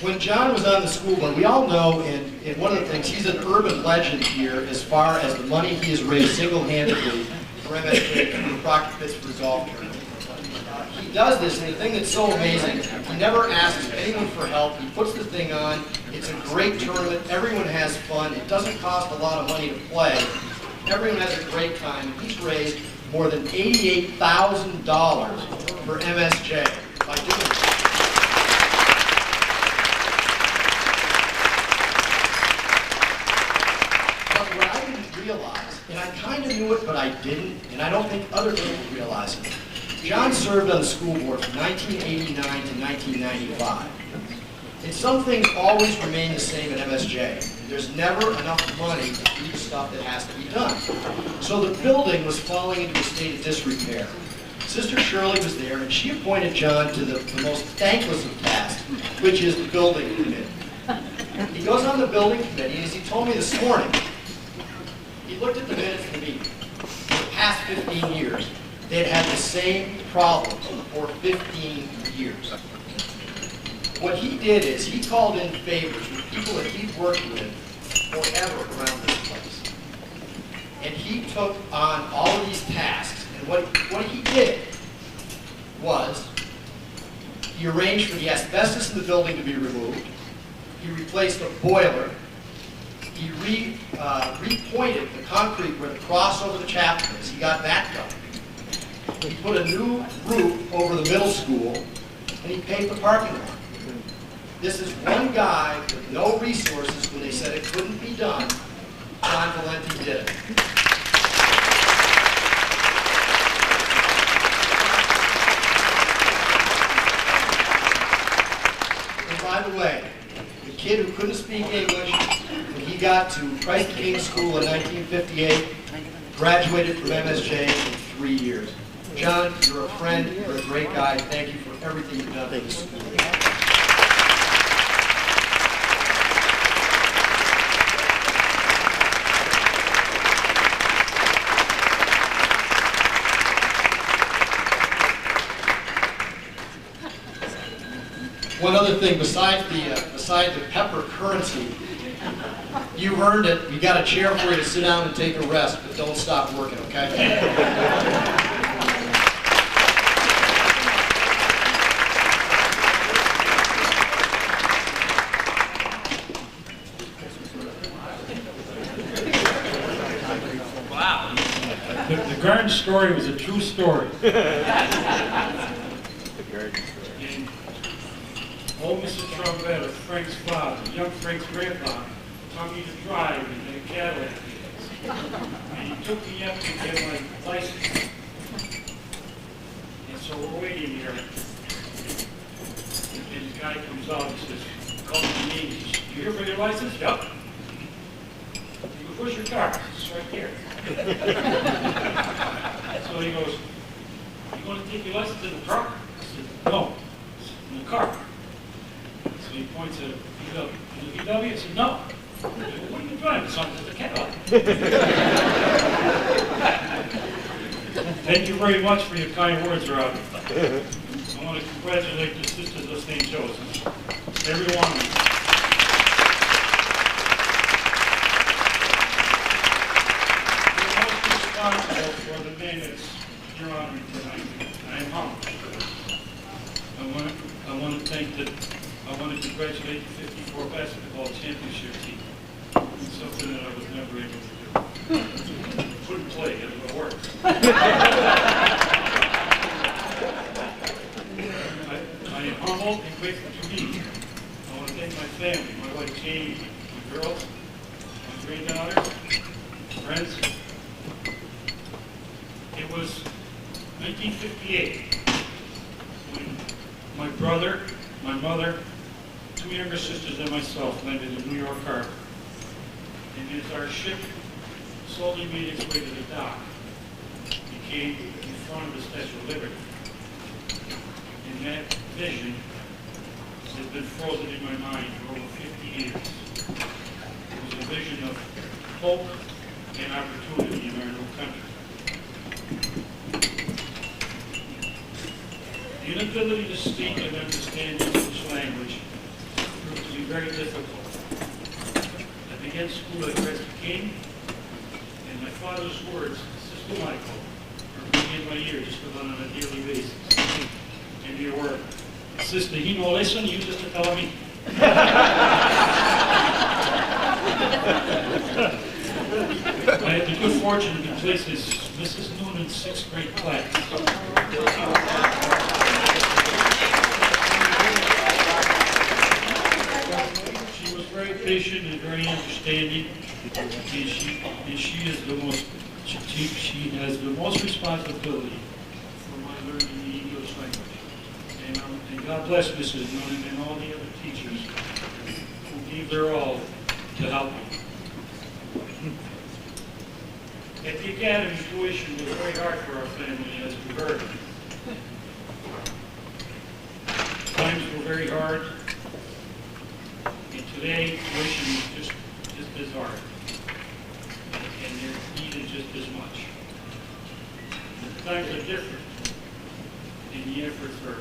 When John was on the school board, we all know, and one of the things, he's an urban legend here as far as the money he has raised single-handedly for MSJ and the Proctor Pittsburgh Golf Tournament. He does this, and the thing that's so amazing, he never asks anyone for help. He puts the thing on. It's a great tournament. Everyone has fun. It doesn't cost a lot of money to play. Everyone has a great time. He's raised more than $88,000 for MSJ by doing this. Realize, and I kind of knew it, but I didn't, and I don't think other people realize it. John served on the school board from 1989 to 1995. And some things always remain the same at MSJ. There's never enough money to do stuff that has to be done. So the building was falling into a state of disrepair. Sister Shirley was there, and she appointed John to the most thankless of tasks, which is the building committee. He goes on the building committee, and as he told me this morning, he looked at the minutes of the meeting. For the past 15 years, they had had the same problems for 15 years. What he did is he called in favors with people that he'd worked with forever around this place. And he took on all of these tasks, and And what he did was he arranged for the asbestos in the building to be removed. He replaced a boiler. He repointed the concrete where the cross over the chapel is. He got that done. He put a new roof over the middle school, and he paved the parking lot. This is one guy with no resources when they said it couldn't be done. John Valenti did it. And by the way, the kid who couldn't speak English, when he got to Christ the King School in 1958, graduated from MSJ in 3 years. John, you're a friend, you're a great guy. Thank you for everything you've done for the school. One other thing, besides the pepper currency, you've earned it. We got a chair for you to sit down and take a rest, but don't stop working, okay? The garden story was a true story. And old Mr. Trombetta, Frank's father, young Frank's grandfather, taught me to drive in a Cadillac. And he took me up to get my license. And so we're waiting here. And the guy comes out and says, calls me name. He says, you here for your license? Yep. He goes, where's your car? It's right here. So he goes, you want to take your license in the car? I said, no, it's in the car. So he points at a VW. I said, no. I said, well, what are you driving? Something to the Cadillac. Thank you very much for your kind words, Rob. I want to congratulate the Sisters of St. Joseph. Every one of them. For the man that's here on me tonight. I am humbled. I want to congratulate the 54 basketball championship team. It's something that I was never able to do. Couldn't play, it would work. I am humbled and grateful to be. I want to thank my family, my wife Jamie, my girls, my granddaughters, friends. It was 1958 when my brother, my mother, 2 younger sisters and myself landed in New York Harbor. And as our ship slowly made its way to the dock, we came in front of the Statue of Liberty. And that vision has been frozen in my mind for over 50 years. It was a vision of hope and opportunity in our new country. The inability to speak and understand the English language proved to be very difficult. I began school at Christ the King, and my father's words, Sister Michael, are ringing in my ear just about on a daily basis. And they were, Sister, he no listen, you just tell me. I had the good fortune to be placed as Mrs. Noonan's 6th grade class. She was very patient and very understanding, and she is the most. She has the most responsibility for my learning the English language. And God bless Mrs. Noonan and all the other teachers who gave their all to help me. At the academy, tuition was very hard for our family, as we heard. Times were very hard, and today tuition is just as hard, and they're needed just as much. The times are different, and the efforts are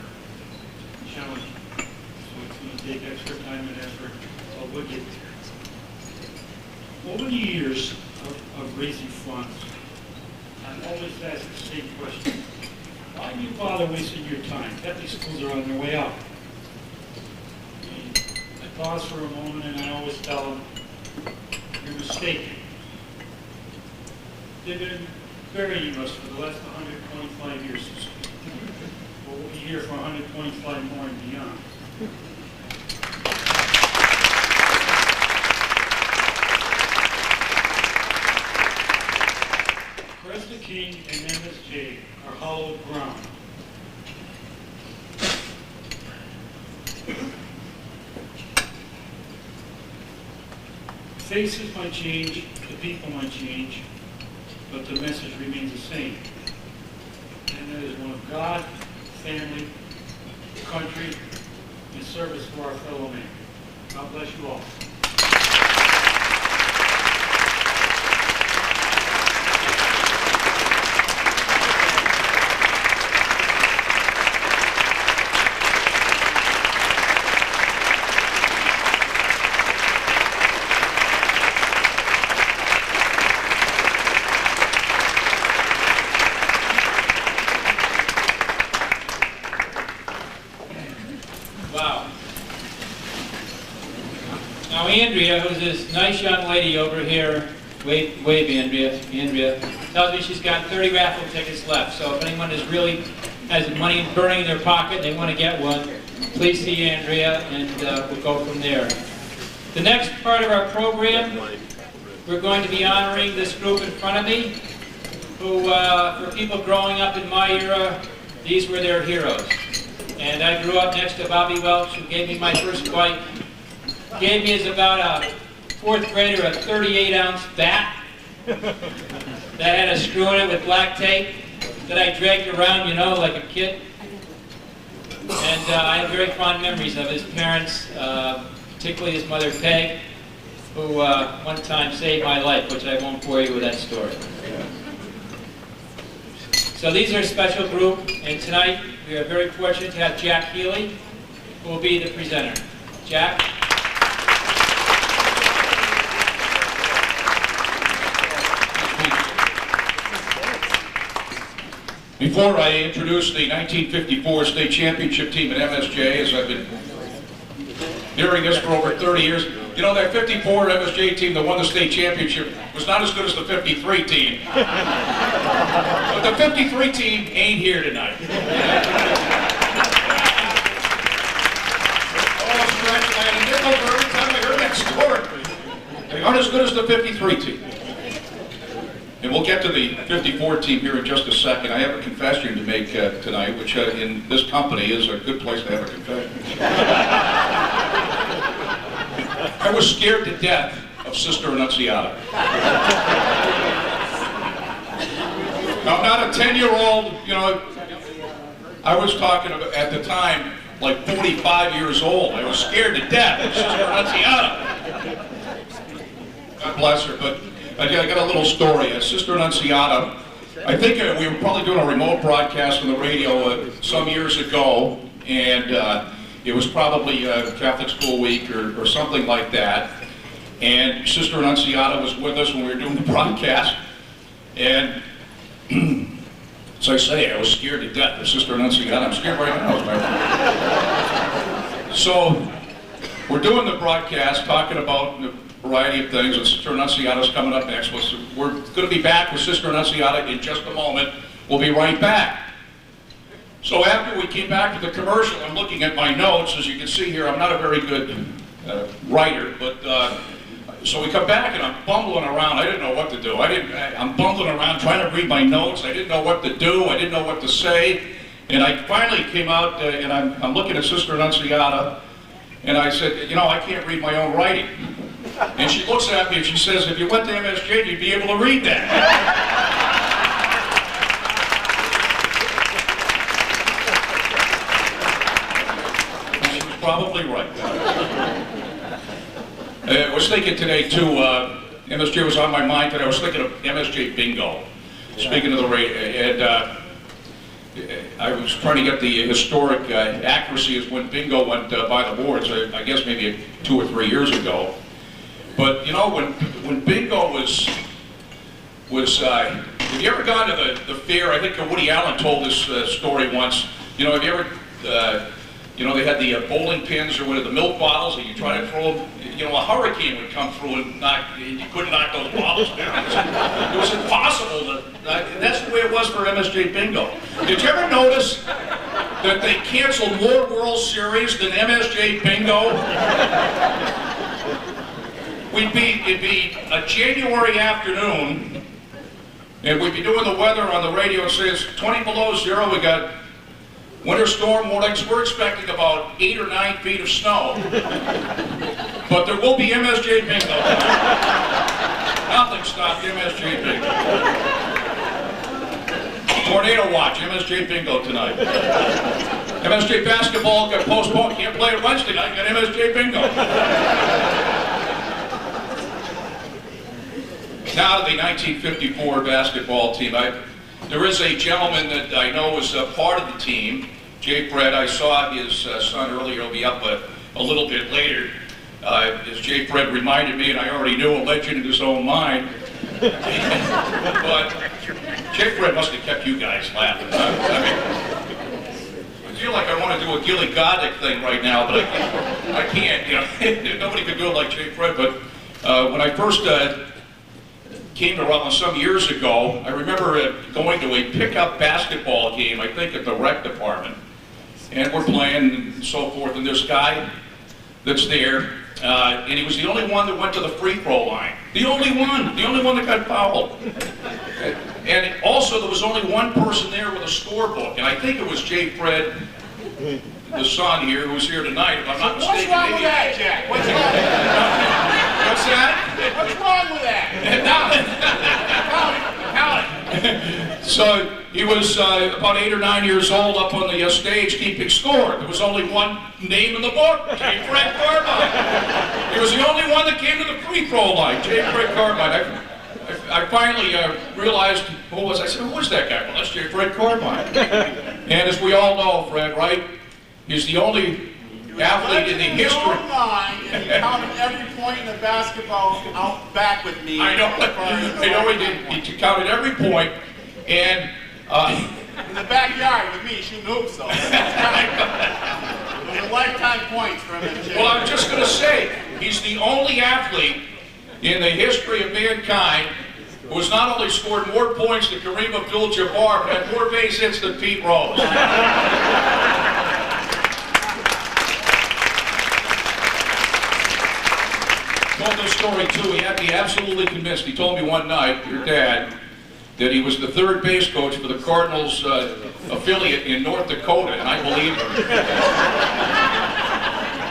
challenging, so it's going to take extra time and effort, but we'll get there. Over the years of raising funds, I I'm always asked the same question. Why do you bother wasting your time? Catholic schools are on their way out. And I pause for a moment and I always tell them, you're mistaken. They've been burying us for the last 125 years. But we'll be here for 125 more and beyond. Cresta King and MSJ are hallowed ground. Faces might change, the people might change, but the message remains the same. And that is one of God, family, country, and service to our fellow man. God bless you all. Wow. Now Andrea, who's this nice young lady over here, wave Andrea, tells me she's got 30 raffle tickets left. So if anyone has money burning in their pocket and they want to get one, please see Andrea and we'll go from there. The next part of our program, we're going to be honoring this group in front of me, who, for people growing up in my era, these were their heroes. And I grew up next to Bobby Welch, who gave me my first bike. Gave me as about a fourth grader a 38-ounce bat that had a screw in it with black tape that I dragged around, you know, like a kid. And I have very fond memories of his parents, particularly his mother Peg, who one time saved my life, which I won't bore you with that story. So these are a special group, and tonight we are very fortunate to have Jack Healy, who will be the presenter. Jack? Before I introduce the 1954 state championship team at MSJ, as I've been hearing this for over 30 years, you know, that 54 MSJ team that won the state championship was not as good as the 53 team. But the 53 team ain't here tonight. Oh, stretch, I had a nickel for every time I heard that story. They aren't as good as the 53 team. And we'll get to the 54 team here in just a second. I have a confession to make tonight, which in this company is a good place to have a confession. I was scared to death of Sister Annunziata. Now, I'm not a 10-year-old, you know, I was talking about, at the time, like 45 years old. I was scared to death of Sister Annunziata. God bless her, but I got a little story. Sister Annunziata, I think we were probably doing a remote broadcast on the radio some years ago, and it was probably Catholic School Week or something like that. And Sister Annunziata was with us when we were doing the broadcast. And as I say, I was scared to death of Sister Annunziata. I'm scared right now, as a matter of fact. So we're doing the broadcast, talking about a variety of things, and Sister Annunziata's coming up next. We're going to be back with Sister Annunziata in just a moment. We'll be right back. So after we came back to the commercial, I'm looking at my notes. As you can see here, I'm not a very good writer, but so we come back and I'm bumbling around. I didn't know what to do. I'm bumbling around trying to read my notes. I didn't know what to do. I didn't know what to say. And I finally came out and I'm looking at Sister Annunziata, and I said, you know, I can't read my own writing. And she looks at me and she says, if you went to MSJ, you'd be able to read that. She was probably right. I was thinking today too, MSJ was on my mind today. I was thinking of MSJ bingo. Speaking of the radio, and I was trying to get the historic accuracy as when bingo went by the boards, I guess maybe 2 or 3 years ago. But you know, when bingo was Have you ever gone to the fair? I think Woody Allen told this story once. You know, have you ever, you know, they had the bowling pins or the milk bottles, and you try to throw them. You know, a hurricane would come through and you couldn't knock those bottles down. It was impossible. That's the way it was for MSJ Bingo. Did you ever notice that they canceled more World Series than MSJ Bingo? It'd be a January afternoon, and we'd be doing the weather on the radio and say it's 20 below zero. We got winter storm warnings. We're expecting about 8 or 9 feet of snow. But there will be MSJ Bingo. Nothing stopped MSJ Bingo. Tornado watch, MSJ Bingo tonight. MSJ basketball got postponed. Can't play it Wednesday night. Got MSJ Bingo. Now to the 1954 basketball team. There is a gentleman that I know was a part of the team, Jay Fred. I saw his son earlier. He'll be up a little bit later. As Jay Fred reminded me, and I already knew, a legend in his own mind. But Jay Fred must have kept you guys laughing. I feel like I want to do a Gilly Goddick thing right now, but I can't. You know, nobody could do it like Jay Fred. But when I first came to Rutland some years ago, I remember going to a pickup basketball game, I think at the rec department. And we're playing and so forth, and this guy that's there, and he was the only one that went to the free throw line. The only one that got fouled. And also there was only one person there with a scorebook, and I think it was Jay Fred, the son here, who was here tonight, if I'm not mistaken. What's wrong with that, Jack? What's wrong with that? What's that? What's wrong with that? Count it. So he was about 8 or 9 years old up on the stage keeping score. There was only one name in the book, Jay Fred Carmine. He was the only one that came to the free throw line, Jay Fred Carmine. I finally realized who it was. I said, who was that guy? Well, that's Jay Fred Carmine. And as we all know, Fred, right? He's the only athlete in the history. And he counted every point in the basketball out back with me. I know he did. He counted every point, and in the backyard with me shooting hoops, though. Those are lifetime points for him. Well, I'm just going to say, he's the only athlete in the history of mankind who has not only scored more points than Kareem Abdul-Jabbar, but had more base hits than Pete Rose. Told this story too. He had me absolutely convinced. He told me one night, your dad, that he was the third base coach for the Cardinals affiliate in North Dakota, and I believe him.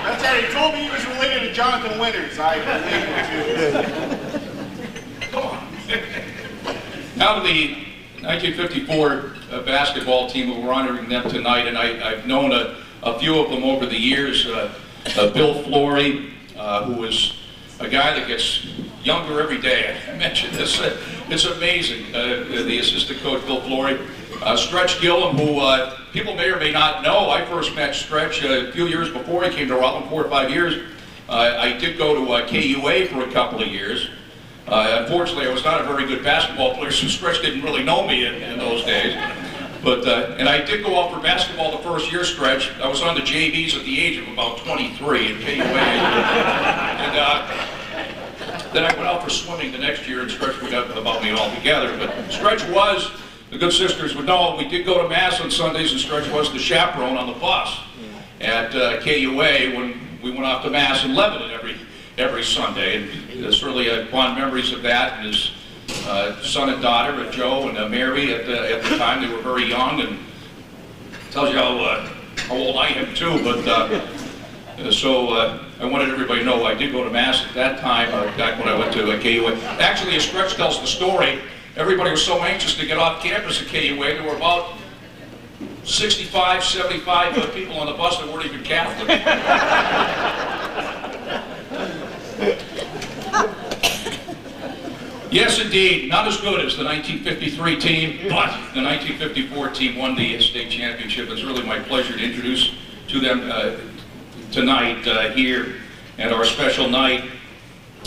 That's right. He told me he was related to Jonathan Winters. I believe him too. Come on. Now to the 1954 basketball team, who we're honoring them tonight, and I've known a few of them over the years. Bill Flory, who is a guy that gets younger every day. I mentioned this. It's amazing. The assistant coach, Bill Flory. Stretch Gillum, who people may or may not know. I first met Stretch a few years before he came to Rutland, 4 or 5 years. I did go to KUA for a couple of years. Unfortunately, I was not a very good basketball player, so Stretch didn't really know me in those days. But and I did go out for basketball the first year, Stretch. I was on the JVs at the age of about 23 at KUA. And then I went out for swimming the next year, and Stretch forgot about me altogether. But Stretch was, the good sisters would know, we did go to Mass on Sundays, and Stretch was the chaperone on the bus at KUA when we went off to Mass in Lebanon every Sunday. And certainly fond memories of that. And his son and daughter, Joe and Mary, at the time, they were very young, and tells you how old I am too. But so I wanted everybody to know I did go to Mass at that time, back when I went to KUA. Actually, as Stretch tells the story, everybody was so anxious to get off campus at KUA, there were about 65, 75 people on the bus that weren't even Catholic. Yes, indeed, not as good as the 1953 team, but the 1954 team won the state championship. It's really my pleasure to introduce to them tonight here at our special night.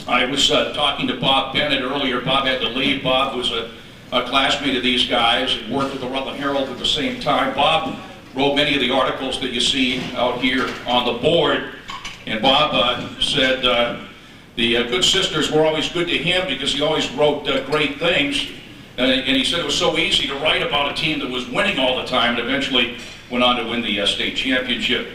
I was talking to Bob Bennett earlier. Bob had to leave. Bob was a a classmate of these guys and worked at the Rutland Herald at the same time. Bob wrote many of the articles that you see out here on the board. And Bob said the Good Sisters were always good to him because he always wrote great things. And he said it was so easy to write about a team that was winning all the time and eventually went on to win the state championship.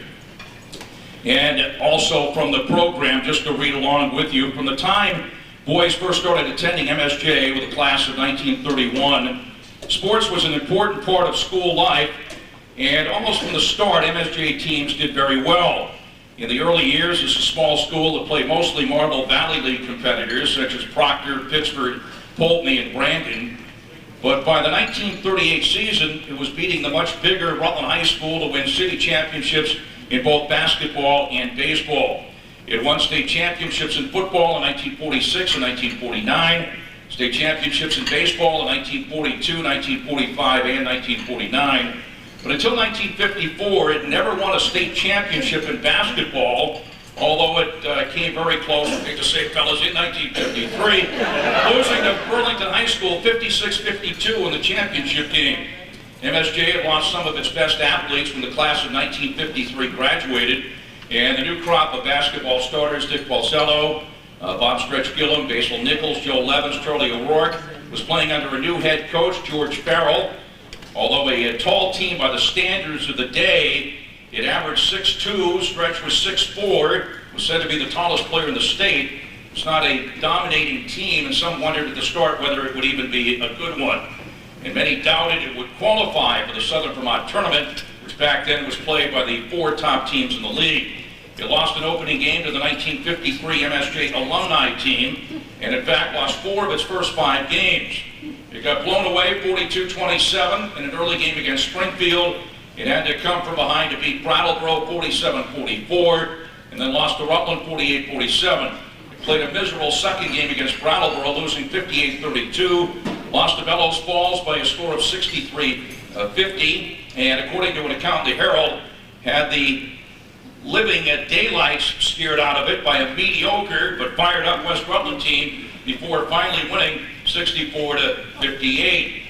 And also from the program, just to read along with you, from the time boys first started attending MSJ with a class of 1931, sports was an important part of school life, and almost from the start, MSJ teams did very well. In the early years, it's a small school that played mostly Marble Valley League competitors such as Proctor, Pittsford, Pulteney, and Brandon. But by the 1938 season, it was beating the much bigger Rutland High School to win city championships in both basketball and baseball. It won state championships in football in 1946 and 1949, state championships in baseball in 1942, 1945, and 1949. But until 1954, it never won a state championship in basketball, although it came very close, I hate to say, fellas, in 1953, losing to Burlington High School 56-52 in the championship game. MSJ had lost some of its best athletes when the class of 1953 graduated, and the new crop of basketball starters, Dick Balzello, Bob Stretch Gillum, Basil Nichols, Joe Levins, Charlie O'Rourke, was playing under a new head coach, George Farrell. Although a tall team by the standards of the day, it averaged 6'2", Stretch was 6'4", was said to be the tallest player in the state. It's not a dominating team, and some wondered at the start whether it would even be a good one. And many doubted it would qualify for the Southern Vermont tournament, which back then was played by the 4 top teams in the league. It lost an opening game to the 1953 MSJ alumni team, and in fact lost 4 of its first 5 games. It got blown away 42-27 in an early game against Springfield. It had to come from behind to beat Brattleboro 47-44, and then lost to Rutland 48-47. It played a miserable second game against Brattleboro, losing 58-32. Lost to Bellows Falls by a score of 63-50, and according to an account in the Herald, had the living daylights scared out of it by a mediocre but fired up West Rutland team before finally winning 64-58.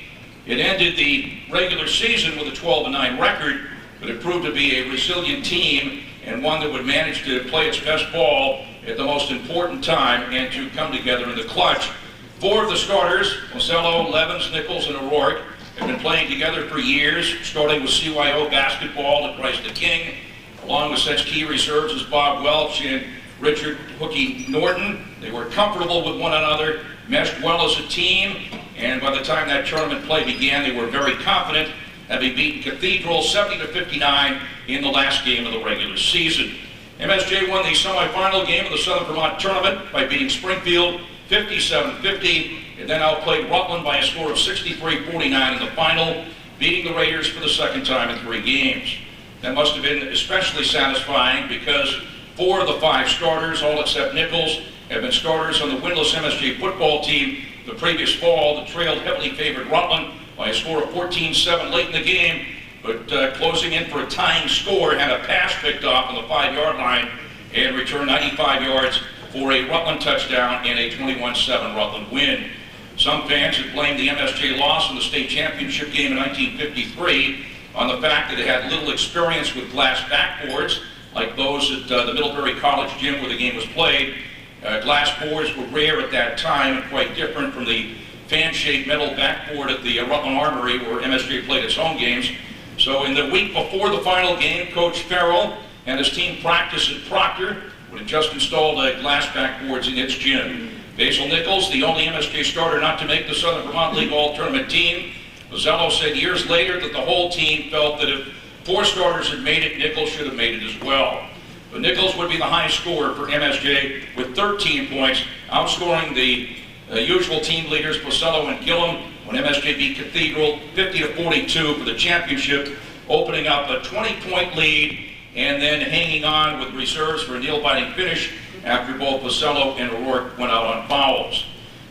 It ended the regular season with a 12-9 record, but it proved to be a resilient team and one that would manage to play its best ball at the most important time and to come together in the clutch. 4 of the starters, Balzello, Levins, Nichols, and O'Rourke, have been playing together for years, starting with CYO basketball at Christ the King, along with such key reserves as Bob Welch and Richard Hookie Norton. They were comfortable with one another, meshed well as a team, and by the time that tournament play began, they were very confident, having beaten Cathedral 70-59 in the last game of the regular season. MSJ won the semifinal game of the Southern Vermont tournament by beating Springfield 57-50, and then outplayed Rutland by a score of 63-49 in the final, beating the Raiders for the second time in 3 games. That must have been especially satisfying because 4 of the 5 starters, all except Nichols, have been starters on the winless MSJ football team the previous fall that trailed heavily favored Rutland by a score of 14-7 late in the game, but closing in for a tying score, had a pass picked off on the 5-yard line and returned 95 yards for a Rutland touchdown and a 21-7 Rutland win. Some fans had blamed the MSJ loss in the state championship game in 1953 on the fact that it had little experience with glass backboards like those at the Middlebury College gym where the game was played. Glass boards were rare at that time and quite different from the fan-shaped metal backboard at the Rutland Armory where MSJ played its home games. So in the week before the final game, Coach Farrell and his team practiced at Proctor, when it just installed glass backboards in its gym. Basil Nichols, the only MSJ starter not to make the Southern Vermont League All-Tournament team. Balzello said years later that the whole team felt that if 4 starters had made it, Nichols should have made it as well. But Nichols would be the highest scorer for MSJ with 13 points, outscoring the usual team leaders Balzello and Gillum when MSJ beat Cathedral 50-42 for the championship, opening up a 20-point lead and then hanging on with reserves for a nail-biting finish after both Balzello and O'Rourke went out on fouls.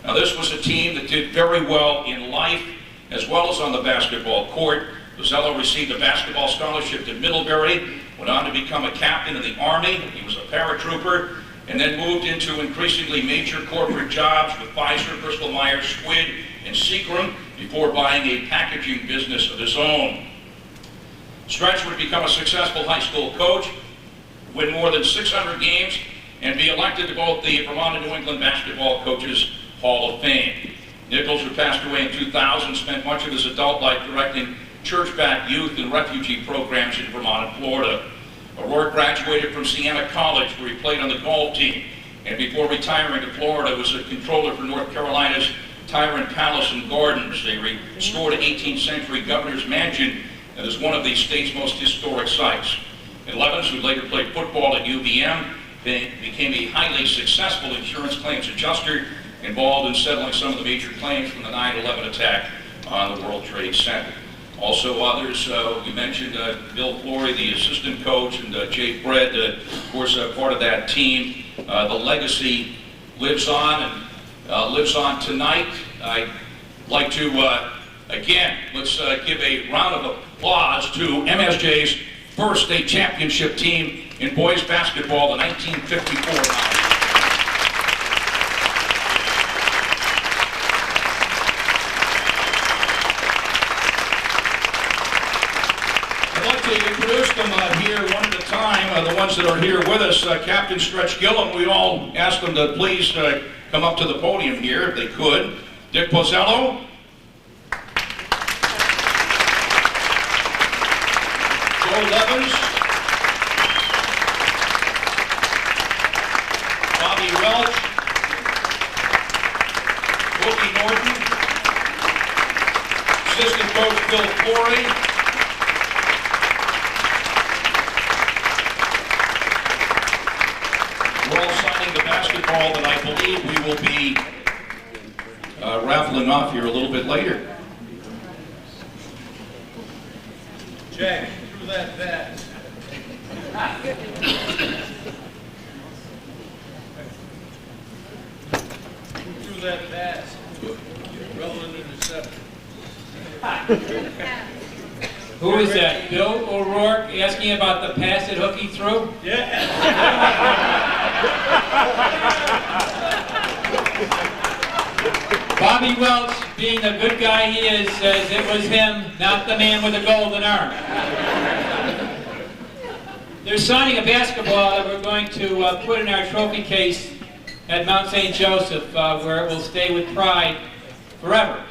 Now this was a team that did very well in life as well as on the basketball court. Balzello received a basketball scholarship to Middlebury, went on to become a captain in the Army. He was a paratrooper, and then moved into increasingly major corporate jobs with Pfizer, Bristol Myers Squibb, and Seagram, before buying a packaging business of his own. Stretch would become a successful high school coach, win more than 600 games, and be elected to both the Vermont and New England Basketball Coaches Hall of Fame. Nichols, who passed away in 2000, spent much of his adult life directing church-backed youth and refugee programs in Vermont and Florida. O'Rourke graduated from Siena College, where he played on the golf team, and before retiring to Florida was a controller for North Carolina's Tyrant Palace and Gardens, a restored 18th century governor's mansion that is one of the state's most historic sites. And Levins, who later played football at UVM, became a highly successful insurance claims adjuster involved in settling some of the major claims from the 9/11 attack on the World Trade Center. Also others, we mentioned Bill Flory, the assistant coach, and Jay Fred, of course, part of that team. The legacy lives on and lives on tonight. I'd like to, again, let's give a round of applause to MSJ's first state championship team in boys basketball, the 1954 round. Introduce them here one at a time, the ones that are here with us. Captain Stretch Gillum, we all asked them to please come up to the podium here if they could. Dick Pozzello. Joe Levins. Bobby Welch. Wookie Norton. Assistant coach Bill Flory. We're all signing the basketball that I believe we will be raffling off here a little bit later. Jack, through that bat. Through that bat. Rutland intercepted. Who is that? Bill O'Rourke asking about the pass that Hookie threw? Yeah. Bobby Welch, being the good guy he is, says it was him, not the man with the golden arm. They're signing a basketball that we're going to put in our trophy case at Mount St. Joseph, where it will stay with pride forever.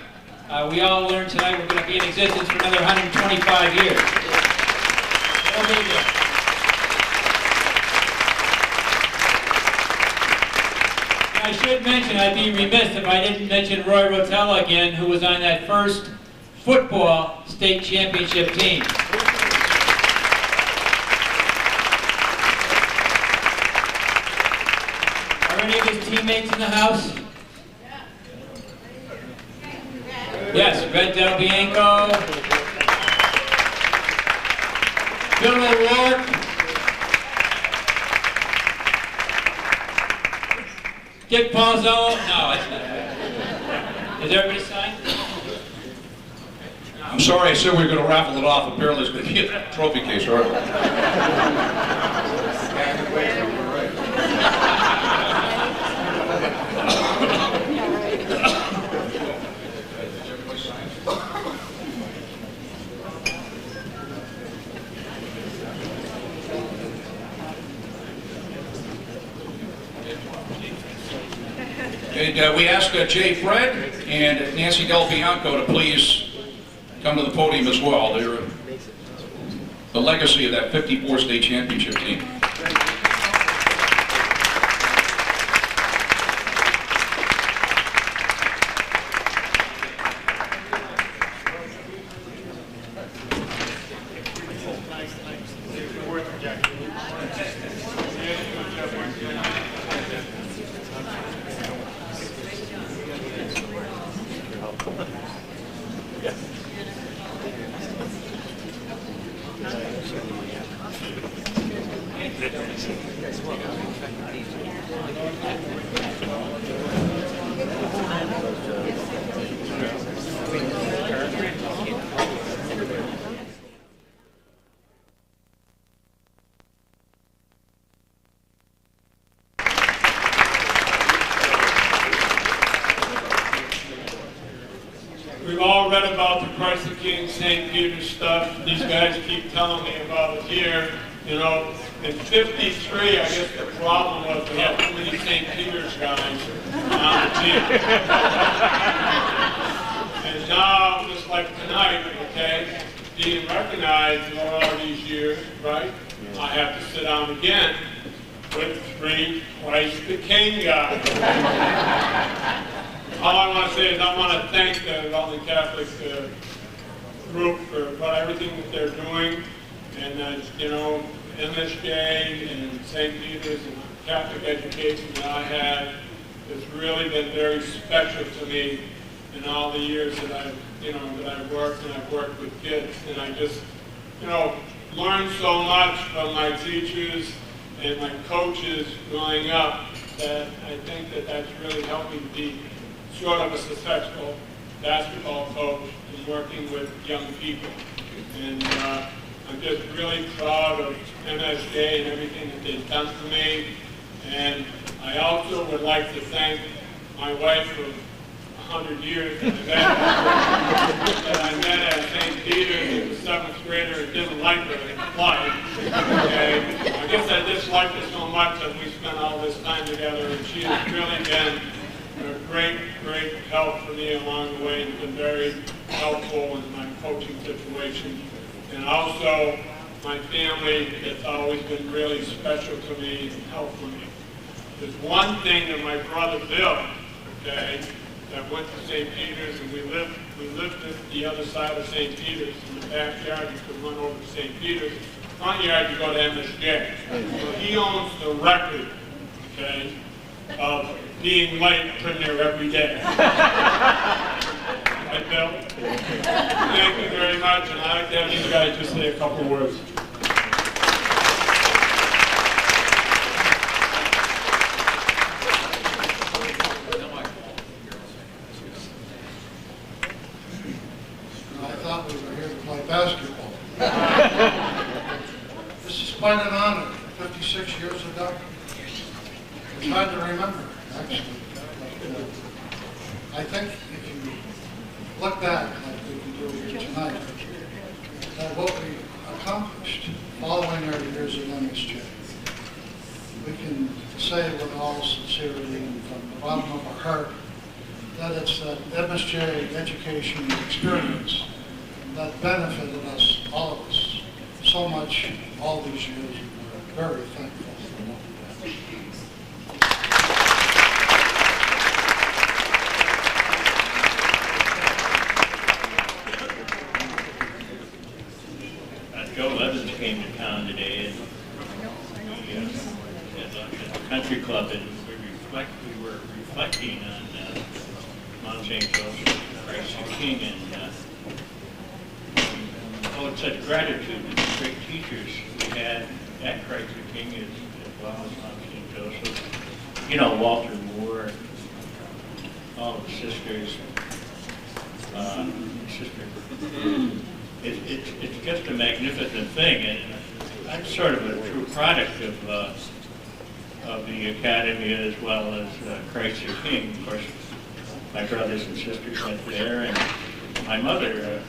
We all learned tonight we're going to be in existence for another 125 years. I should mention, I'd be remiss if I didn't mention Roy Rotella again, who was on that first football state championship team. Are any of his teammates in the house? Yes, Red Del Bianco, Bill O'Rourke, Dick Pozzello. No, it's not. Is everybody signed? I'm sorry, I said we were going to raffle it off. Apparently it's going to be a trophy case, all right? And we ask Jay Fred and Nancy Del Bianco to please come to the podium as well. They're the legacy of that 54 state championship team. King, St. Peter's stuff. These guys keep telling me about it here. You know, in '53, I guess the problem was we had too many St. Peter's guys on the team. And now, just like tonight, okay, being recognized in all these years, right? I have to sit down again with 3 Christ the King guys. All I want to say is I want to thank the Rutland Catholic group for everything that they're doing, and you know, MSJ and St. Peter's and Catholic education that I had has really been very special to me in all the years that I've worked, and I've worked with kids, and I just, you know, learned so much from my teachers and my coaches growing up that I think that that's really helped me to be sort of a successful basketball coach and working with young people. And I'm just really proud of MSJ and everything that they've done for me. And I also would like to thank my wife for 100 years that I met at St. Peter's as a 7th grader and didn't like her life. Okay? I guess I disliked her so much that we spent all this time together, and she has really been a great, great help for me along the way, and been very helpful in my coaching situation. And also my family that's always been really special to me and helpful me. There's one thing that my brother Bill, okay, that went to St. Peter's, and we lived at the other side of St. Peter's. In the backyard, you could run over to St. Peter's. Front yard, you go to MSJ. So he owns the record, okay, of being late pretty near every day. Right, Bill? Thank you very much, and I'd like to have these guys just say a couple of words. I thought we were here to play basketball. This is quite an honor. 56 years ago. It's hard to remember, actually. I think if you look back, like we can do here tonight, at what we accomplished following our years at MSJ, we can say with all sincerity and from the bottom of our heart that it's that MSJ education experience that benefited us, all of us, so much all these years, and we're very thankful for what we have. Joe Levins came to town today, and he at the country club, and we were reflecting on Mount St. Joseph, Christ the King, and it's such gratitude to the great teachers we had at Christ the King as well as Mount St. Joseph. You know, Walter Moore, all the sisters, It's just a magnificent thing, and I'm sort of a true product of the Academy as well as Christ the King. Of course, my brothers and sisters went there, and my mother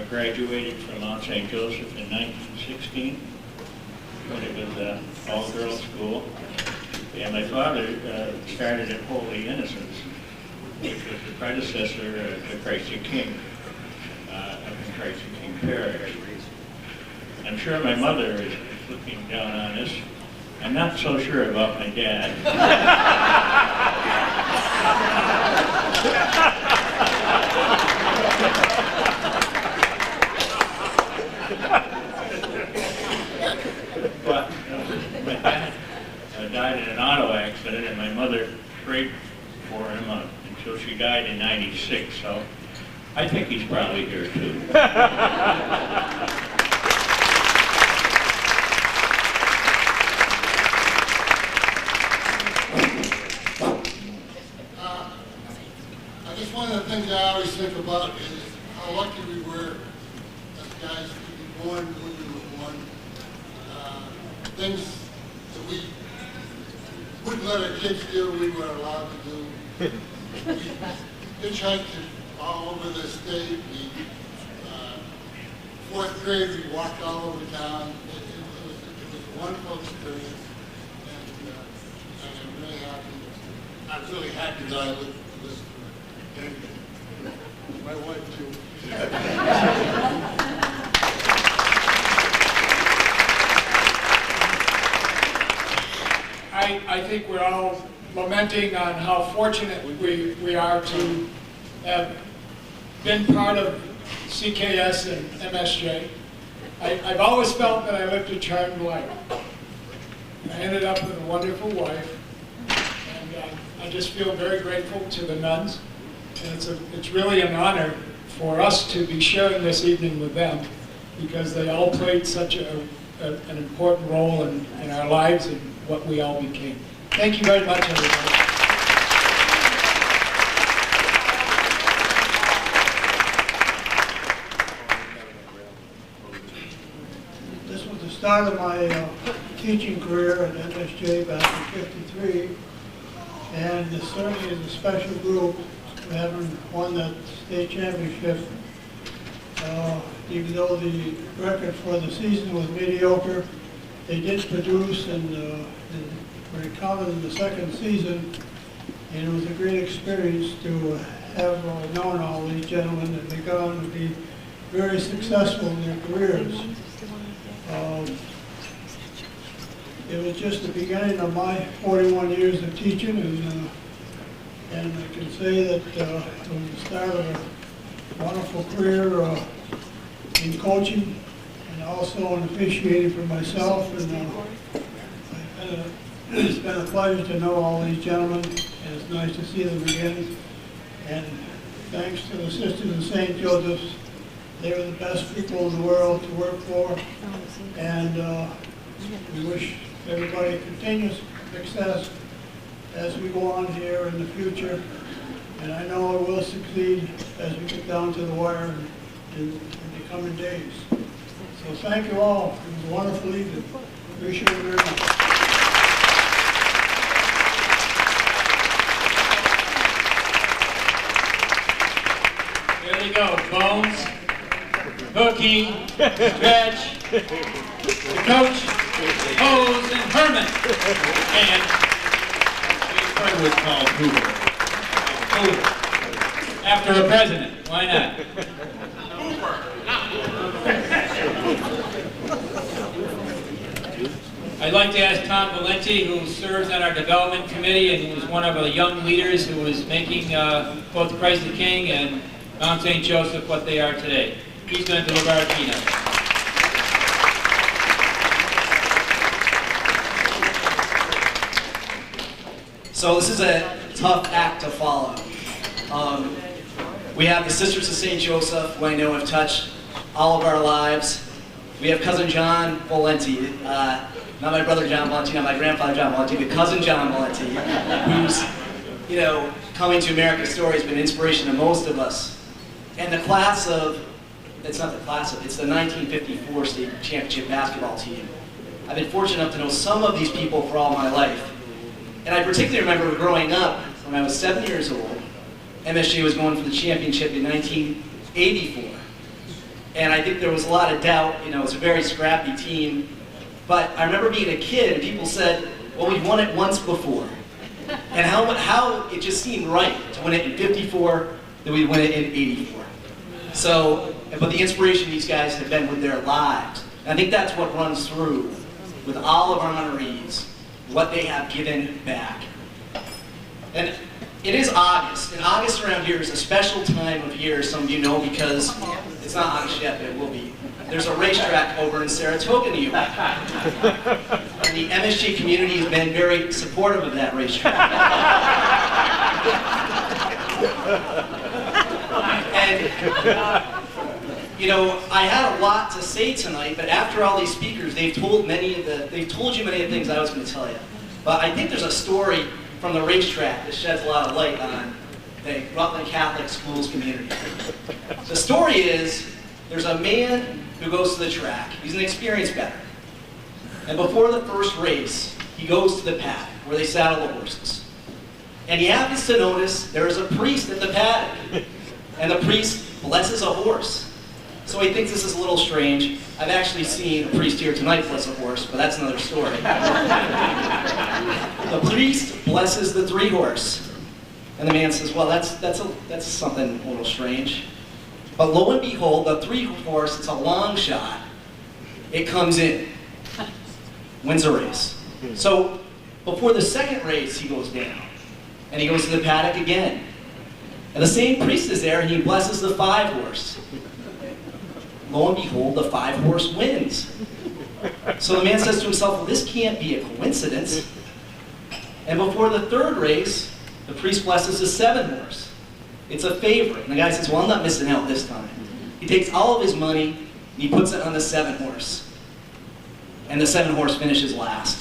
graduated from Mount St. Joseph in 1916 when it was an all-girls school, and my father started at Holy Innocents, which was the predecessor to Christ the King. Christ the King Parish. I'm sure my mother is looking down on us. I'm not so sure about my dad. But my dad died in an auto accident, and my mother prayed for him until she died in '96. So I think he's probably here too. I guess one of the things I always think about is how lucky we were as guys to be born when we were born. Things that we wouldn't let our kids do, we were allowed to do. We hitchhiked all over the state. We fourth grade, we walked all over town. It was a wonderful experience, and I'm really happy. I was really happy that I lived to it. And my wife too. I think we're all lamenting on how fortunate we are to have been part of CKS and MSJ. I've always felt that I lived a charmed life. I ended up with a wonderful wife, and I just feel very grateful to the nuns. And it's really an honor for us to be sharing this evening with them, because they all played such an important role in our lives and what we all became. Thank you very much, everybody. This was the start of my teaching career at MSJ back in '53, and it certainly is a special group. We haven't won that state championship, even though the record for the season was mediocre. They did produce, and were counted in the second season, and it was a great experience to have known all these gentlemen, and they got on to be very successful in their careers. It was just the beginning of my 41 years of teaching, and I can say that it was the start of a wonderful career in coaching and also in officiating for myself. And it's been a pleasure to know all these gentlemen, and it's nice to see them again. And thanks to the Sisters of St. Joseph's, they were the best people in the world to work for, and we wish everybody continuous success as we go on here in the future. And I know it will succeed as we get down to the wire in the coming days. So thank you all. It was a wonderful evening. Appreciate it very much. There you go, Bones, Hookie, Stretch, the coach, Hose, and Herman. And his friend was called Hoover. Hoover. After a president, why not? I'd like to ask Tom Valenti, who serves on our development committee and who was one of the young leaders who was making both Christ the King and Mount St. Joseph what they are today. He's going to deliver our keynote. So this is a tough act to follow. We have the Sisters of St. Joseph, who I know have touched all of our lives. We have cousin John Valenti, not my brother John Valenti, not my grandfather John Valenti, but cousin John Valenti, who's, coming to America's story has been inspiration to most of us. And the class of, it's not the class of, it's the 1954 state championship basketball team. I've been fortunate enough to know some of these people for all my life. And I particularly remember growing up, when I was 7 years old, MSJ was going for the championship in 1984. And I think there was a lot of doubt, it was a very scrappy team. But I remember being a kid and people said, well, we've won it once before. And how it just seemed right to win it in 54, that we win it in 84. So, but the inspiration these guys have been with their lives. And I think that's what runs through with all of our honorees, what they have given back. And it is August, and August around here is a special time of year, some of you know, because it's not August yet, but it will be. There's a racetrack over in Saratoga, New York. And the MSJ community has been very supportive of that racetrack. And, I had a lot to say tonight, but after all these speakers, they've told you many of the things I was going to tell you. But I think there's a story from the racetrack that sheds a lot of light on the Rutland Catholic Schools community. The story is, there's a man who goes to the track. He's an experienced bettor. And before the first race, he goes to the paddock where they saddle the horses. And he happens to notice there is a priest at the paddock. And the priest blesses a horse. So he thinks this is a little strange. I've actually seen a priest here tonight bless a horse, but that's another story. The priest blesses the 3-horse. And the man says, well, that's something a little strange. But lo and behold, the 3-horse, it's a long shot. It comes in, wins a race. So before the second race, he goes down. And he goes to the paddock again. And the same priest is there, and he blesses the 5-horse. Lo and behold, the 5-horse wins. So the man says to himself, well, this can't be a coincidence. And before the third race, the priest blesses the 7-horse. It's a favorite. And the guy says, well, I'm not missing out this time. He takes all of his money, and he puts it on the 7-horse. And the 7-horse finishes last.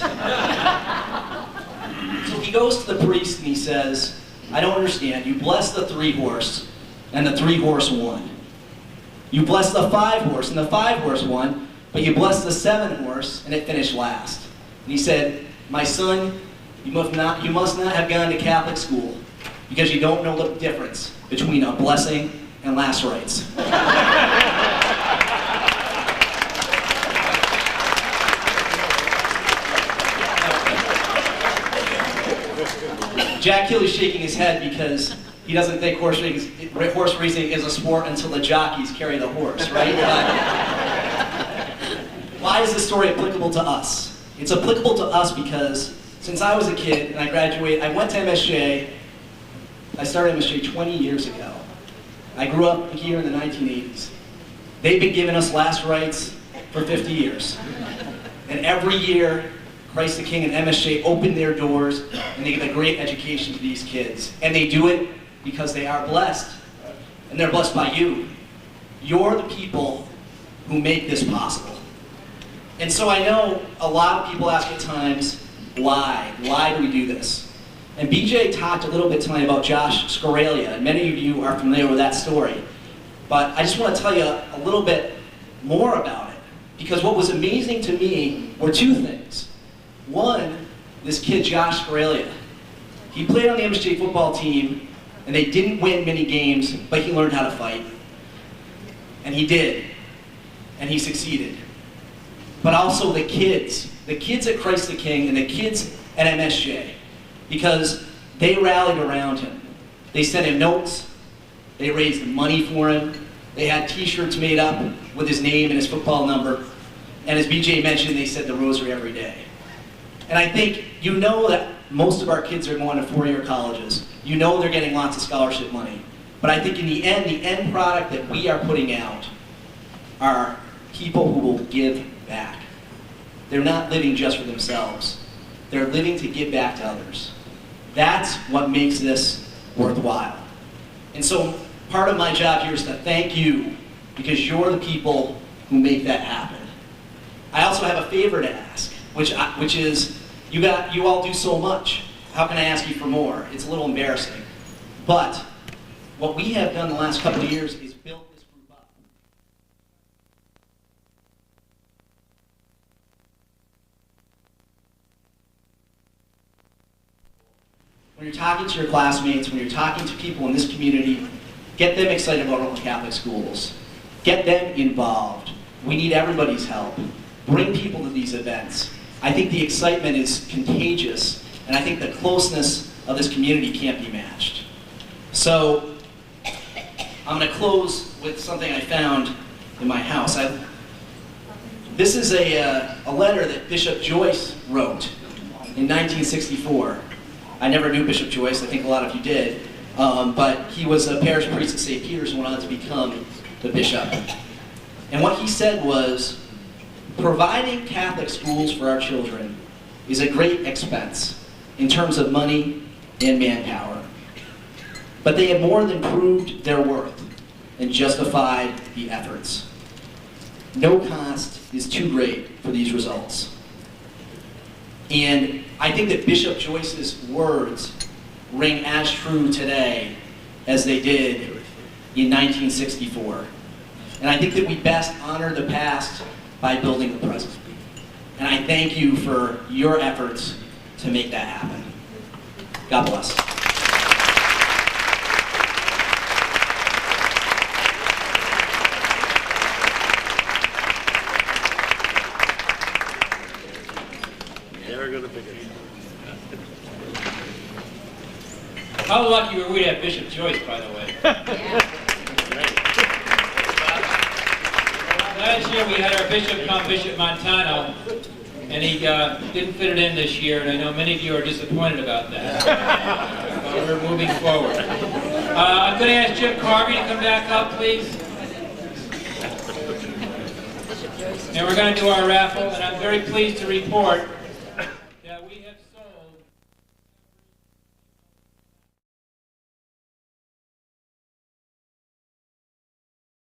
So he goes to the priest and he says, I don't understand. You blessed the 3-horse, and the 3-horse won. You blessed the 5-horse, and the 5-horse won, but you blessed the 7-horse, and it finished last. And he said, my son, you must not have gone to Catholic school, because you don't know the difference between a blessing and last rites. Jack Hill is shaking his head because he doesn't think horse racing is a sport until the jockeys carry the horse, right? Why is this story applicable to us? It's applicable to us because since I was a kid and I graduated, I went to MSJ. I started MSJ 20 years ago. I grew up here in the 1980s. They've been giving us last rites for 50 years. And every year, Christ the King and MSJ open their doors and they give a great education to these kids. And they do it because they are blessed. And they're blessed by you. You're the people who make this possible. And so I know a lot of people ask at times, why? Why do we do this? And BJ talked a little bit tonight about Josh Scoralia, and many of you are familiar with that story. But I just want to tell you a little bit more about it. Because what was amazing to me were two things. One, this kid, Josh Scoralia. He played on the MSJ football team, and they didn't win many games, but he learned how to fight. And he did. And he succeeded. But also the kids at Christ the King and the kids at MSJ, because they rallied around him. They sent him notes, they raised money for him, they had t-shirts made up with his name and his football number, and as BJ mentioned, they said the rosary every day. And I think you know that most of our kids are going to four-year colleges. You know they're getting lots of scholarship money. But I think in the end product that we are putting out are people who will give back. They're not living just for themselves. They're living to give back to others. That's what makes this worthwhile. And so part of my job here is to thank you because you're the people who make that happen. I also have a favor to ask, which is you all do so much. How can I ask you for more? It's a little embarrassing. But what we have done the last couple of years is build this group up. When you're talking to your classmates, when you're talking to people in this community, get them excited about Rutland Catholic schools. Get them involved. We need everybody's help. Bring people to these events. I think the excitement is contagious, and I think the closeness of this community can't be matched. So, I'm going to close with something I found in my house. This is a letter that Bishop Joyce wrote in 1964. I never knew Bishop Joyce, I think a lot of you did, but he was a parish priest at St. Peter's and went on to become the bishop. And what he said was, providing Catholic schools for our children is a great expense in terms of money and manpower. But they have more than proved their worth and justified the efforts. No cost is too great for these results. And I think that Bishop Joyce's words ring as true today as they did in 1964. And I think that we best honor the past by building the present. And I thank you for your efforts to make that happen. God bless. How lucky were we to have Bishop Joyce, by the way? Last year we had our bishop come, Bishop Montano, and he didn't fit it in this year, and I know many of you are disappointed about that. But we're moving forward. I'm going to ask Jim Carvey to come back up, please. And we're going to do our raffle, and I'm very pleased to report